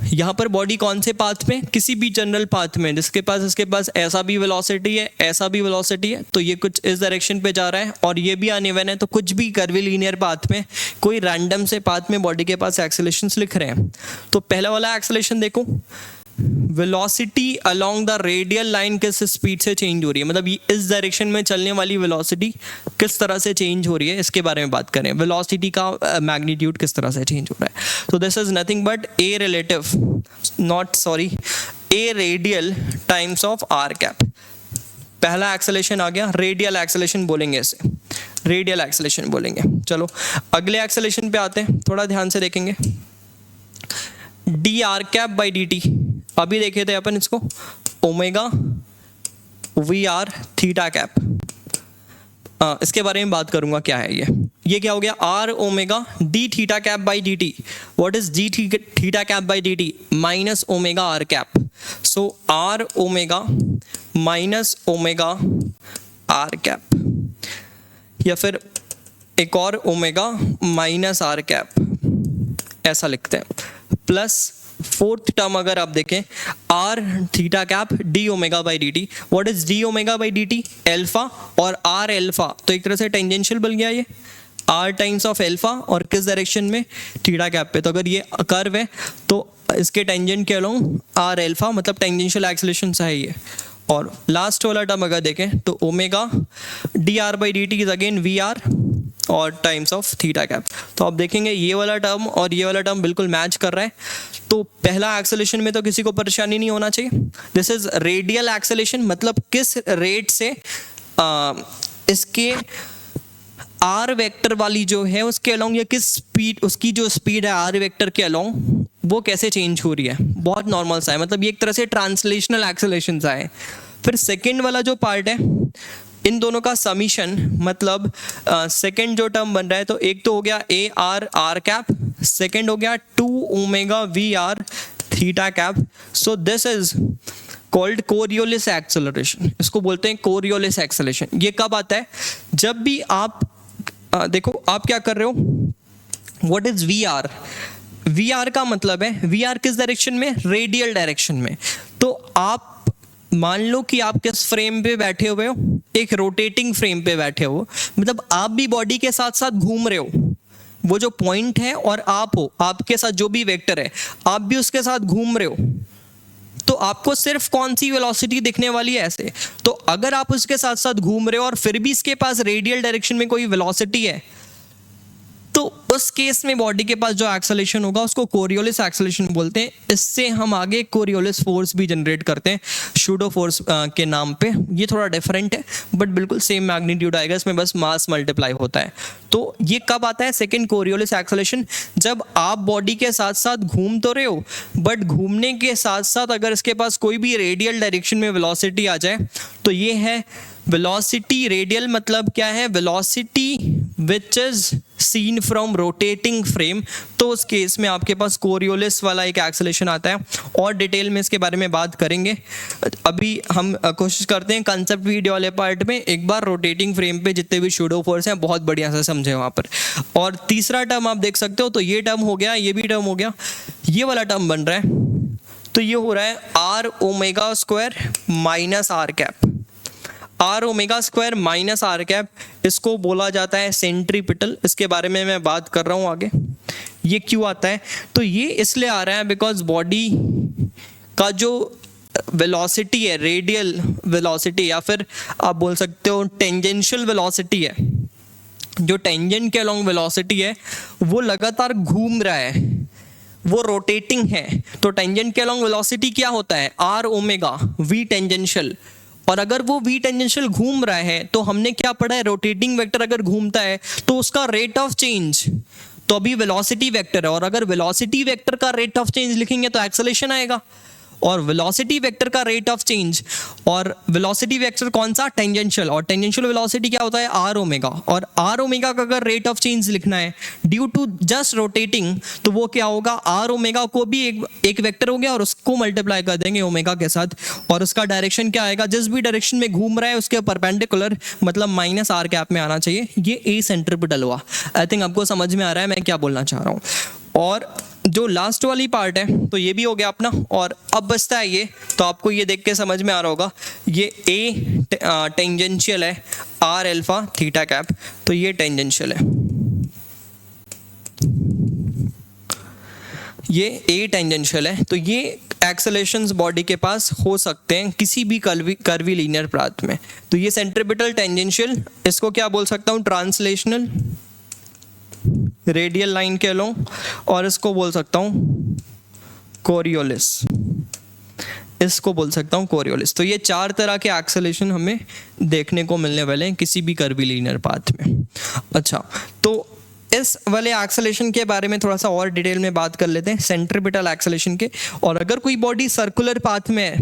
यहाँ पर बॉडी कौन से पाथ में, किसी भी जनरल पाथ में जिसके पास इसके पास ऐसा भी वेलोसिटी है ऐसा भी वेलोसिटी है, तो ये कुछ इस डायरेक्शन पे जा रहा है और ये भी अनइवन है, तो कुछ भी कर्वीलिनियर पाथ में कोई रैंडम से पाथ में बॉडी के पास एक्सेलेरेशंस लिख रहे हैं। तो पहला वाला एक्सेलेरेशन देखो, velocity along the radial line किस स्पीड से चेंज हो रही है, मतलब ये इस डायरेक्शन में चलने वाली वेलोसिटी किस तरह से चेंज हो रही है, इसके बारे में बात करें। वेलोसिटी का मैग्नीट्यूड किस तरह से चेंज हो रहा है, तो this is nothing but a relative a radial times of r cap. पहला एक्सेलेरेशन आ गया, रेडियल एक्सेलेरेशन बोलेंगे इसे, रेडियल एक्सेलेरेशन बोलेंगे। चलो अगले एक्सेलेरेशन पे आते हैं, थोड़ा ध्यान से देखेंगे। D r cap by d t, अभी देखे थे अपन इसको, omega v r theta cap इसके बारे में बात करूंगा क्या है ये क्या हो गया, r omega d theta cap by d t. What is d theta cap by d t? Minus omega r cap. So r omega minus omega r cap, या फिर एक और ओमेगा माइनस आर कैप, ऐसा लिखते हैं. Plus fourth term अगर आप देखें, r theta cap d omega by d t. What is d omega by d t? Alpha और आर एल्फा, तो एक तरह से टेंजेंशियल बन गया ये, आर टाइम्स ऑफ एल्फा, और किस डायरेक्शन में? थीटा कैप पे. तो अगर ये कर्व है तो इसके टेंजेंट के अलोंग आर एल्फा, मतलब टेंजेंशियल एक्सेलरेशन है ये. और लास्ट वाला टर्म अगर देखें तो omega d r by d t is again v r और टाइम्स ऑफ थीटा कैप. तो आप देखेंगे ये वाला टर्म और ये वाला टर्म बिल्कुल मैच कर रहा है. तो पहला एक्सेलरेशन में तो किसी को परेशानी नहीं होना चाहिए. दिस इज रेडियल एक्सेलरेशन, मतलब किस रेट से इसके आर वेक्टर वाली जो है उसके अलोंग, या किस स्पीड, उसकी जो स्पीड है आर वेक्टर के अलोंग, वो कैसे चेंज हो रही है. बहुत नॉर्मल सा है, मतलब ये एक तरह से ट्रांसलेशनल एक्सेलरेशन सा है. फिर सेकेंड वाला जो पार्ट है, इन दोनों का समीशन, मतलब सेकेंड जो टर्म बन रहा है, तो एक तो हो गया a r r cap, second हो गया 2 omega v r theta cap. So this is called Coriolis acceleration. इसको बोलते हैं कोरियोलिस एक्सेलरेशन. ये कब आता है? जब भी आप देखो आप क्या कर रहे हो, what is v r? V r का मतलब है, वी आर किस डायरेक्शन में? रेडियल डायरेक्शन में. तो आप मान लो कि आप किस फ्रेम पे बैठे हुए हो? एक रोटेटिंग फ्रेम पे बैठे हो, मतलब आप भी बॉडी के साथ साथ घूम रहे हो. वो जो पॉइंट है और आप हो, आपके साथ जो भी वेक्टर है, आप भी उसके साथ घूम रहे हो. तो आपको सिर्फ कौन सी वेलोसिटी दिखने वाली है? ऐसे. तो अगर आप उसके साथ साथ घूम रहे हो और फिर भी इसके पास रेडियल डायरेक्शन में कोई वेलोसिटी है, तो उस केस में बॉडी के पास जो एक्सेलरेशन होगा उसको कोरियोलिस एक्सेलरेशन बोलते हैं. इससे हम आगे कोरियोलिस फोर्स भी जनरेट करते हैं शूडो फोर्स के नाम पे. ये थोड़ा डिफरेंट है बट बिल्कुल सेम मैग्नीट्यूड आएगा, इसमें बस मास मल्टीप्लाई होता है. तो ये कब आता है? सेकंड कोरियोलिस एक्सेलरेशन, जब आप बॉडी के साथ साथ घूम तो रहे हो, बट घूमने के साथ साथ अगर इसके पास कोई भी रेडियल डायरेक्शन में वेलोसिटी आ जाए, तो ये है वेलोसिटी. रेडियल मतलब क्या है? Velocity which is seen from rotating frame. तो उस केस में आपके पास कोरियोलिस वाला एक एक्सेलरेशन आता है, और डिटेल में इसके बारे में बात करेंगे. अभी हम कोशिश करते हैं कंसेप्ट वीडियो वाले पार्ट में एक बार रोटेटिंग फ्रेम पे जितने भी शूडो फोर्स हैं बहुत बढ़िया से समझे वहाँ पर. और तीसरा टर्म आप देख सकते हो, तो ये टर्म हो गया, ये भी टर्म हो गया, ये वाला टर्म बन रहा है. तो ये हो रहा है r omega square minus r cap. R omega square minus r cap, इसको बोला जाता है सेंट्रीपिटल. इसके बारे में मैं बात कर रहा हूँ आगे. ये क्यों आता है? तो ये इसलिए आ रहा है बिकॉज बॉडी का जो वेलोसिटी है, रेडियल वेलोसिटी, या फिर आप बोल सकते हो टेंजेंशियल वेलोसिटी है, जो टेंजेंट के अलोंग वेलोसिटी है, वो लगातार घूम रहा है, वो रोटेटिंग है. तो टेंजेंट के अलोंग वेलोसिटी क्या होता है? R omega v tangential. और अगर वो वी टेंजेंशियल घूम रहा है, तो हमने क्या पढ़ा है? रोटेटिंग वेक्टर अगर घूमता है तो उसका रेट ऑफ चेंज, तो अभी वेलोसिटी वेक्टर है, और अगर वेलोसिटी वेक्टर का रेट ऑफ चेंज लिखेंगे तो एक्सेलरेशन आएगा. और वेलोसिटी वेक्टर का रेट ऑफ चेंज, और वेलोसिटी वेक्टर कौन सा? टेंजेंशियल. और टेंजेंशियल वेलोसिटी क्या होता है? R omega. और आर ओमेगा का अगर रेट ऑफ चेंज लिखना है ड्यू टू जस्ट रोटेटिंग, तो वो क्या होगा? आर ओमेगा को भी एक वेक्टर हो गया और उसको मल्टीप्लाई कर देंगे ओमेगा के साथ, और उसका डायरेक्शन क्या आएगा? जिस भी डायरेक्शन में घूम रहा है उसके परपेंडिकुलर, मतलब माइनस आर कैप में आना चाहिए. ये ए सेंट्रीपिटल हुआ. आई थिंक आपको समझ में आ रहा है मैं क्या बोलना चाह रहा हूँ. और जो लास्ट वाली पार्ट है, तो ये भी हो गया अपना, और अब बचता है ये. तो आपको ये देख के समझ में आ रहा होगा, ये ए टेंजेंशियल है आर एल्फा थीटा कैप. तो ये टेंजेंशियल है, ये ए टेंजेंशियल है. तो ये एक्सेलरेशंस बॉडी के पास हो सकते हैं किसी भी कर्वी लीनियर पाथ में. तो ये सेंट्रीपिटल टेंजेंशियल, इसको क्या बोल सकता हूँ? ट्रांसलेशनल रेडियल लाइन के अलोंग, और इसको बोल सकता हूँ कोरियोलिस. इसको बोल सकता हूँ कोरियोलिस. तो ये चार तरह के एक्सेलरेशन हमें देखने को मिलने वाले हैं किसी भी कर्वी लीनियर पाथ में. अच्छा, तो इस वाले एक्सेलरेशन के बारे में थोड़ा सा और डिटेल में बात कर लेते हैं, सेंट्रीपिटल एक्सेलरेशन के. और अगर कोई बॉडी सर्कुलर पाथ में है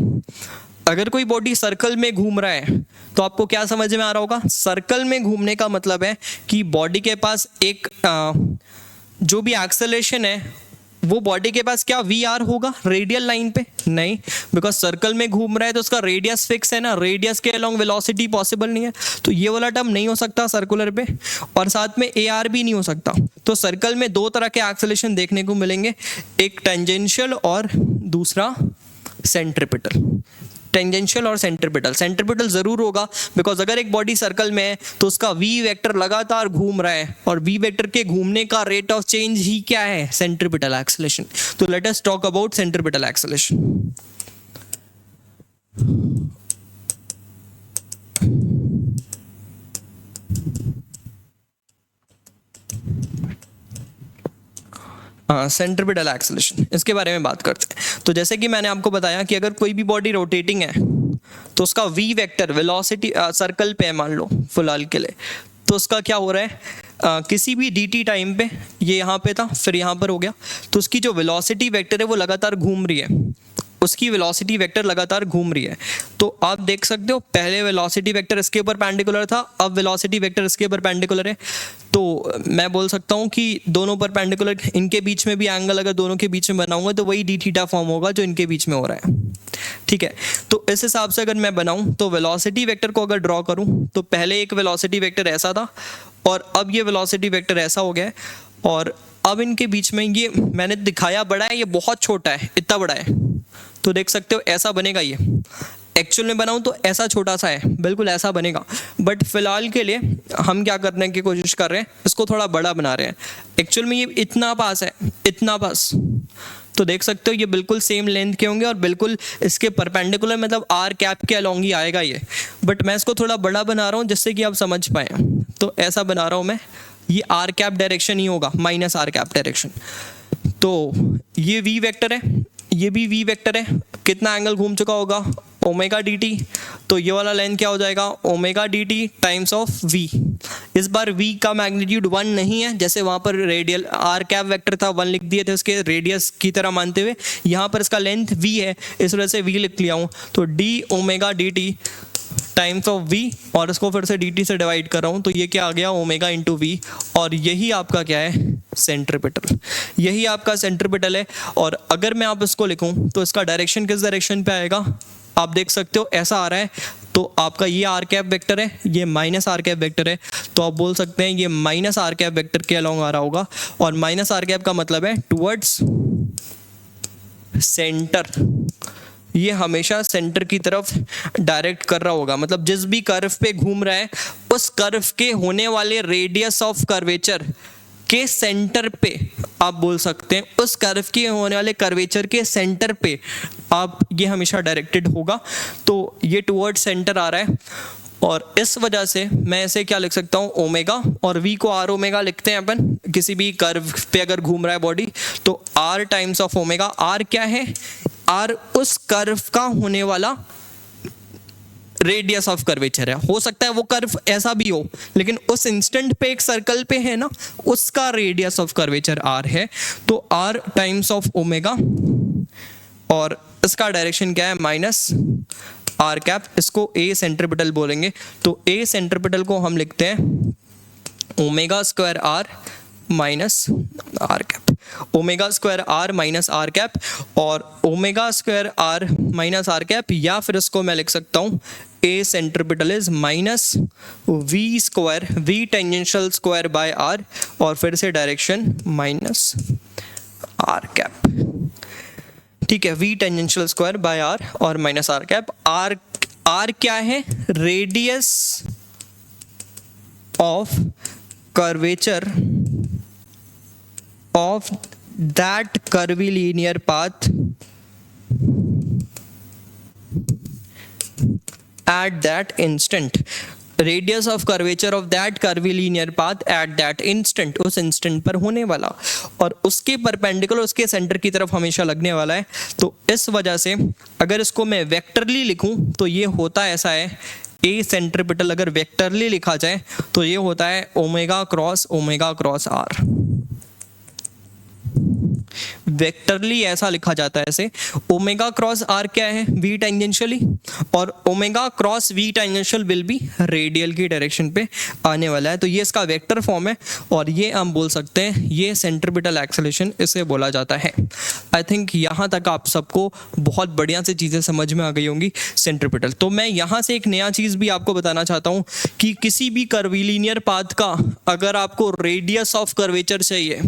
अगर कोई बॉडी सर्कल में घूम रहा है तो आपको क्या समझ में आ रहा होगा, सर्कल में घूमने का मतलब है कि बॉडी के पास एक जो भी एक्सेलरेशन है वो बॉडी के पास क्या वी आर होगा रेडियल लाइन पे, नहीं, बिकॉज सर्कल में घूम रहा है तो उसका रेडियस फिक्स है ना, रेडियस के अलोंग वेलोसिटी पॉसिबल नहीं है, तो ये वाला टर्म नहीं हो सकता सर्कुलर पे, और साथ में ए आर भी नहीं हो सकता। तो सर्कल में दो तरह के एक्सेलरेशन देखने को मिलेंगे, एक टेंजेंशियल और दूसरा सेंट्रिपिटल। टेंजेंशियल और सेंट्रिपिटल, सेंट्रिपिटल जरूर होगा बिकॉज अगर एक बॉडी सर्कल में है तो उसका वी वेक्टर लगातार घूम रहा है और वी वेक्टर के घूमने का रेट ऑफ चेंज ही क्या है, सेंट्रिपिटल एक्सेलरेशन। तो let us talk about centripetal acceleration. Centripetal acceleration, इसके बारे में बात करते हैं। तो जैसे कि मैंने आपको बताया कि अगर कोई भी बॉडी रोटेटिंग है तो उसका वी वेक्टर वेलोसिटी सर्कल पे है मान लो फिलहाल के लिए, तो उसका क्या हो रहा है किसी भी dt टाइम पे, ये यहाँ पे था फिर यहाँ पर हो गया, तो उसकी जो वेलोसिटी वेक्टर है वो लगातार घूम रही है, उसकी वेलोसिटी वेक्टर लगातार घूम रही है। तो आप देख सकते हो पहले वेलोसिटी वेक्टर इसके ऊपर परपेंडिकुलर था, अब वेलोसिटी वेक्टर इसके ऊपर परपेंडिकुलर है, तो मैं बोल सकता हूँ कि दोनों परपेंडिकुलर, इनके बीच में भी एंगल अगर दोनों के बीच में बनाऊंगा तो वही डी थीटा फॉर्म होगा जो इनके बीच में हो रहा है, ठीक है। तो इस हिसाब से अगर मैं बनाऊं तो वेलोसिटी वेक्टर को अगर ड्रॉ करूं तो पहले एक वेलोसिटी वेक्टर ऐसा था और अब ये वेलोसिटी वेक्टर ऐसा हो गया है, और अब इनके बीच में ये मैंने दिखाया बड़ा है, ये बहुत छोटा है, इतना बड़ा है, तो देख सकते हो ऐसा बनेगा। ये एक्चुअल में बनाऊं तो ऐसा छोटा सा है, बिल्कुल ऐसा बनेगा, बट फिलहाल के लिए हम क्या करने की कोशिश कर रहे हैं, इसको थोड़ा बड़ा बना रहे हैं। एक्चुअल में ये इतना पास है, इतना पास, तो देख सकते हो ये बिल्कुल सेम लेंथ के होंगे और बिल्कुल इसके परपेंडिकुलर, मतलब आर कैप के अलोंग ही आएगा ये, बट मैं इसको थोड़ा बड़ा बना रहा हूँ जिससे कि आप समझ पाए। तो ऐसा बना रहा हूँ मैं, ये आर कैप डायरेक्शन ही होगा, माइनस आर कैप डायरेक्शन। तो ये वी वेक्टर है, ये भी वी वेक्टर है, कितना एंगल घूम चुका होगा, ओमेगा डी टी, तो ये वाला लेंथ क्या हो जाएगा, omega D T times of V. इस बार v का मैग्नीट्यूड 1 नहीं है, जैसे वहाँ पर रेडियल आर कैप वेक्टर था 1 लिख दिए थे उसके रेडियस की तरह मानते हुए, यहाँ पर इसका लेंथ v है, इस वजह से v लिख लिया हूँ। तो d omega D T times of v, और इसको फिर से dt से डिवाइड कर रहा हूँ, तो ये क्या आ गया, ओमेगा इंटू v, और यही आपका क्या है, सेंट्रिपिटल, यही आपका सेंट्रिपिटल है। और अगर मैं आप इसको लिखूँ तो इसका डायरेक्शन किस डायरेक्शन पे आएगा, आप देख सकते हो ऐसा आ रहा है, तो आपका ये आर कैप वेक्टर है, ये माइनस आर कैप वेक्टर है, तो आप बोल सकते हैं ये माइनस आर कैप वेक्टर के अलोंग आ रहा होगा, और माइनस आर कैप का मतलब है टुवर्ड्स सेंटर, ये हमेशा सेंटर की तरफ डायरेक्ट कर रहा होगा, मतलब जिस भी कर्व पे घूम रहा है उस कर्व के होने वाले रेडियस ऑफ कर्वेचर के सेंटर पे, आप बोल सकते हैं उस कर्व के होने वाले कर्वेचर के सेंटर पे आप, ये हमेशा डायरेक्टेड होगा, तो ये टुवर्ड सेंटर आ रहा है। और इस वजह से मैं इसे क्या लिख सकता हूँ, ओमेगा, और v को आर ओमेगा लिखते हैं अपन, किसी भी कर्व पे अगर घूम रहा है बॉडी तो r times of omega. R क्या है, आर उस कर्व का होने वाला रेडियस ऑफ कर्वेचर है, हो सकता है वो कर्व ऐसा भी हो, लेकिन उस इंस्टेंट पे एक सर्कल पे है ना, उसका रेडियस ऑफ कर्वेचर r है, तो r टाइम्स ऑफ ओमेगा, और इसका डायरेक्शन क्या है, माइनस आर कैप, इसको a सेंट्रिपिटल बोलेंगे। तो a सेंट्रिपिटल को हम लिखते हैं omega square r minus r cap, omega square r minus r cap, और omega square r minus r cap, या फिर इसको मैं लिख सकता हूँ a centripetal is minus v square, v tangential square by r, और फिर से डायरेक्शन माइनस आर कैप, ठीक है, v tangential square by r और माइनस आर कैप। r क्या है, radius of curvature of that curvy linear path at that instant, radius of curvature of that curvy linear path at that instant, उस instant पर होने वाला, और उसके perpendicular उसके सेंटर की तरफ हमेशा लगने वाला है। तो इस वजह से अगर इसको मैं वेक्टरली लिखूं तो ये होता ऐसा है, ए सेंट्रिपिटल अगर वेक्टरली लिखा जाए तो ये होता है ओमेगा क्रॉस आर, वेक्टरली ऐसा लिखा जाता है ऐसे, ओमेगा क्रॉस आर क्या है, वी टेंजेंशियली, और omega cross V tangential will be radial की डायरेक्शन पे आने वाला है। तो ये इसका वेक्टर फॉर्म है और ये हम बोल सकते हैं ये सेंट्रीपिटल एक्सेलरेशन इसे बोला जाता है। आई थिंक यहाँ तक आप सबको बहुत बढ़िया से चीज़ें समझ में आ गई होंगी सेंट्रीपिटल। तो मैं यहाँ से एक नया चीज़ भी आपको बताना चाहता हूँ कि किसी भी कर्वीलिनियर पाथ का अगर आपको रेडियस ऑफ कर्वेचर चाहिए,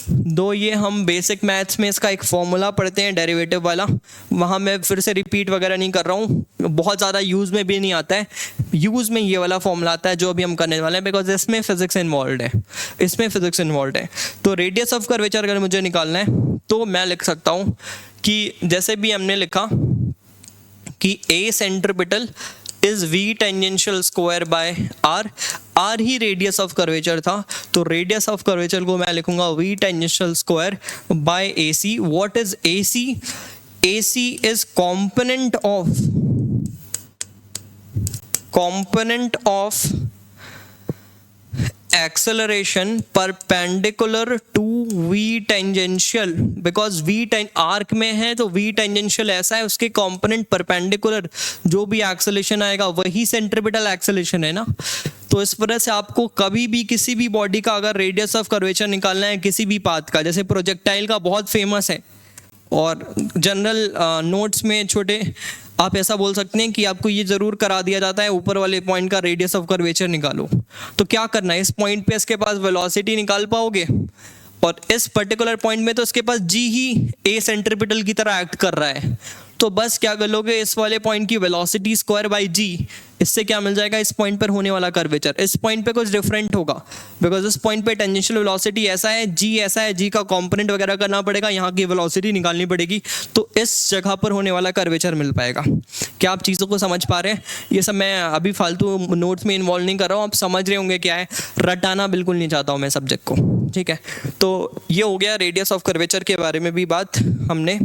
दो ये हम बेसिक मैथ्स में इसका एक फॉर्मूला पढ़ते हैं डेरिवेटिव वाला, वहाँ मैं फिर से रिपीट वगैरह नहीं कर रहा हूँ, बहुत ज़्यादा यूज़ में भी नहीं आता है। यूज़ में ये वाला फॉर्मूला आता है जो अभी हम करने वाले हैं, बिकॉज इसमें फिजिक्स इन्वॉल्व है, इसमें फिजिक्स इन्वॉल्व है। तो रेडियस ऑफ कर्वेचर अगर मुझे निकालना है तो मैं लिख सकता हूँ कि जैसे भी हमने लिखा कि a centripetal is v tangential square by r, r ही रेडियस ऑफ कर्वेचर था, तो रेडियस ऑफ कर्वेचर को मैं लिखूंगा v tangential square by a c. What is a c? A c is component of acceleration perpendicular to v tangential, because v arc में है तो v tangential ऐसा है, उसके कंपोनेंट परपेंडिकुलर जो भी एक्सेलरेशन आएगा वही सेंट्रीपिटल एक्सेलरेशन है ना। तो इस वजह से आपको कभी भी किसी भी बॉडी का अगर रेडियस ऑफ कर्वेचर निकालना है किसी भी पाथ का, जैसे प्रोजेक्टाइल का बहुत फेमस है और जनरल नोट्स में छोटे आप ऐसा बोल सकते हैं कि आपको ये ज़रूर करा दिया जाता है ऊपर वाले पॉइंट का रेडियस ऑफ कर्वेचर निकालो। तो क्या करना है, इस पॉइंट पे इसके पास वेलोसिटी निकाल पाओगे और इस पर्टिकुलर पॉइंट में तो इसके पास जी ही ए सेंट्रीपिटल की तरह एक्ट कर रहा है, तो बस क्या कर लोगे, इस वाले पॉइंट की वेलोसिटी स्क्वायर बाई जी, इससे क्या मिल जाएगा, इस पॉइंट पर होने वाला कर्वेचर। इस पॉइंट पे कुछ डिफरेंट होगा बिकॉज इस पॉइंट पे टेंजेंशियल वेलोसिटी ऐसा है, जी ऐसा है, जी का कंपोनेंट वगैरह करना पड़ेगा, यहाँ की वेलोसिटी निकालनी पड़ेगी, तो इस जगह पर होने वाला कर्वेचर मिल पाएगा। क्या आप चीज़ों को समझ पा रहे हैं? ये सब मैं अभी फालतू नोट्स में इन्वॉल्व नहीं कर रहा हूँ, आप समझ रहे होंगे क्या है, रटाना बिल्कुल नहीं चाहता हूँ मैं सब्जेक्ट को, ठीक है। तो ये हो गया रेडियस ऑफ कर्वेचर के बारे में भी बात हमने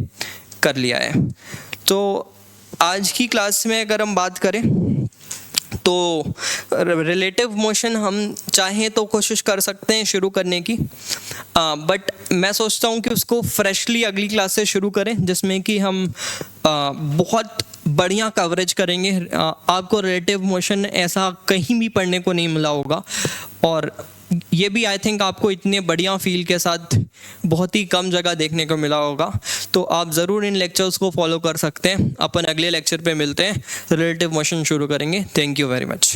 कर लिया है। तो आज की क्लास में अगर हम बात करें तो रिलेटिव मोशन हम चाहें तो कोशिश कर सकते हैं शुरू करने की, बट मैं सोचता हूँ कि उसको फ्रेशली अगली क्लास से शुरू करें जिसमें कि हम बहुत बढ़िया कवरेज करेंगे। आपको रिलेटिव मोशन ऐसा कहीं भी पढ़ने को नहीं मिला होगा और ये भी आई थिंक आपको इतने बढ़िया फील के साथ बहुत ही कम जगह देखने को मिला होगा। तो आप ज़रूर इन लेक्चर्स को फॉलो कर सकते हैं। अपन अगले लेक्चर पे मिलते हैं, रिलेटिव मोशन शुरू करेंगे। Thank you very much.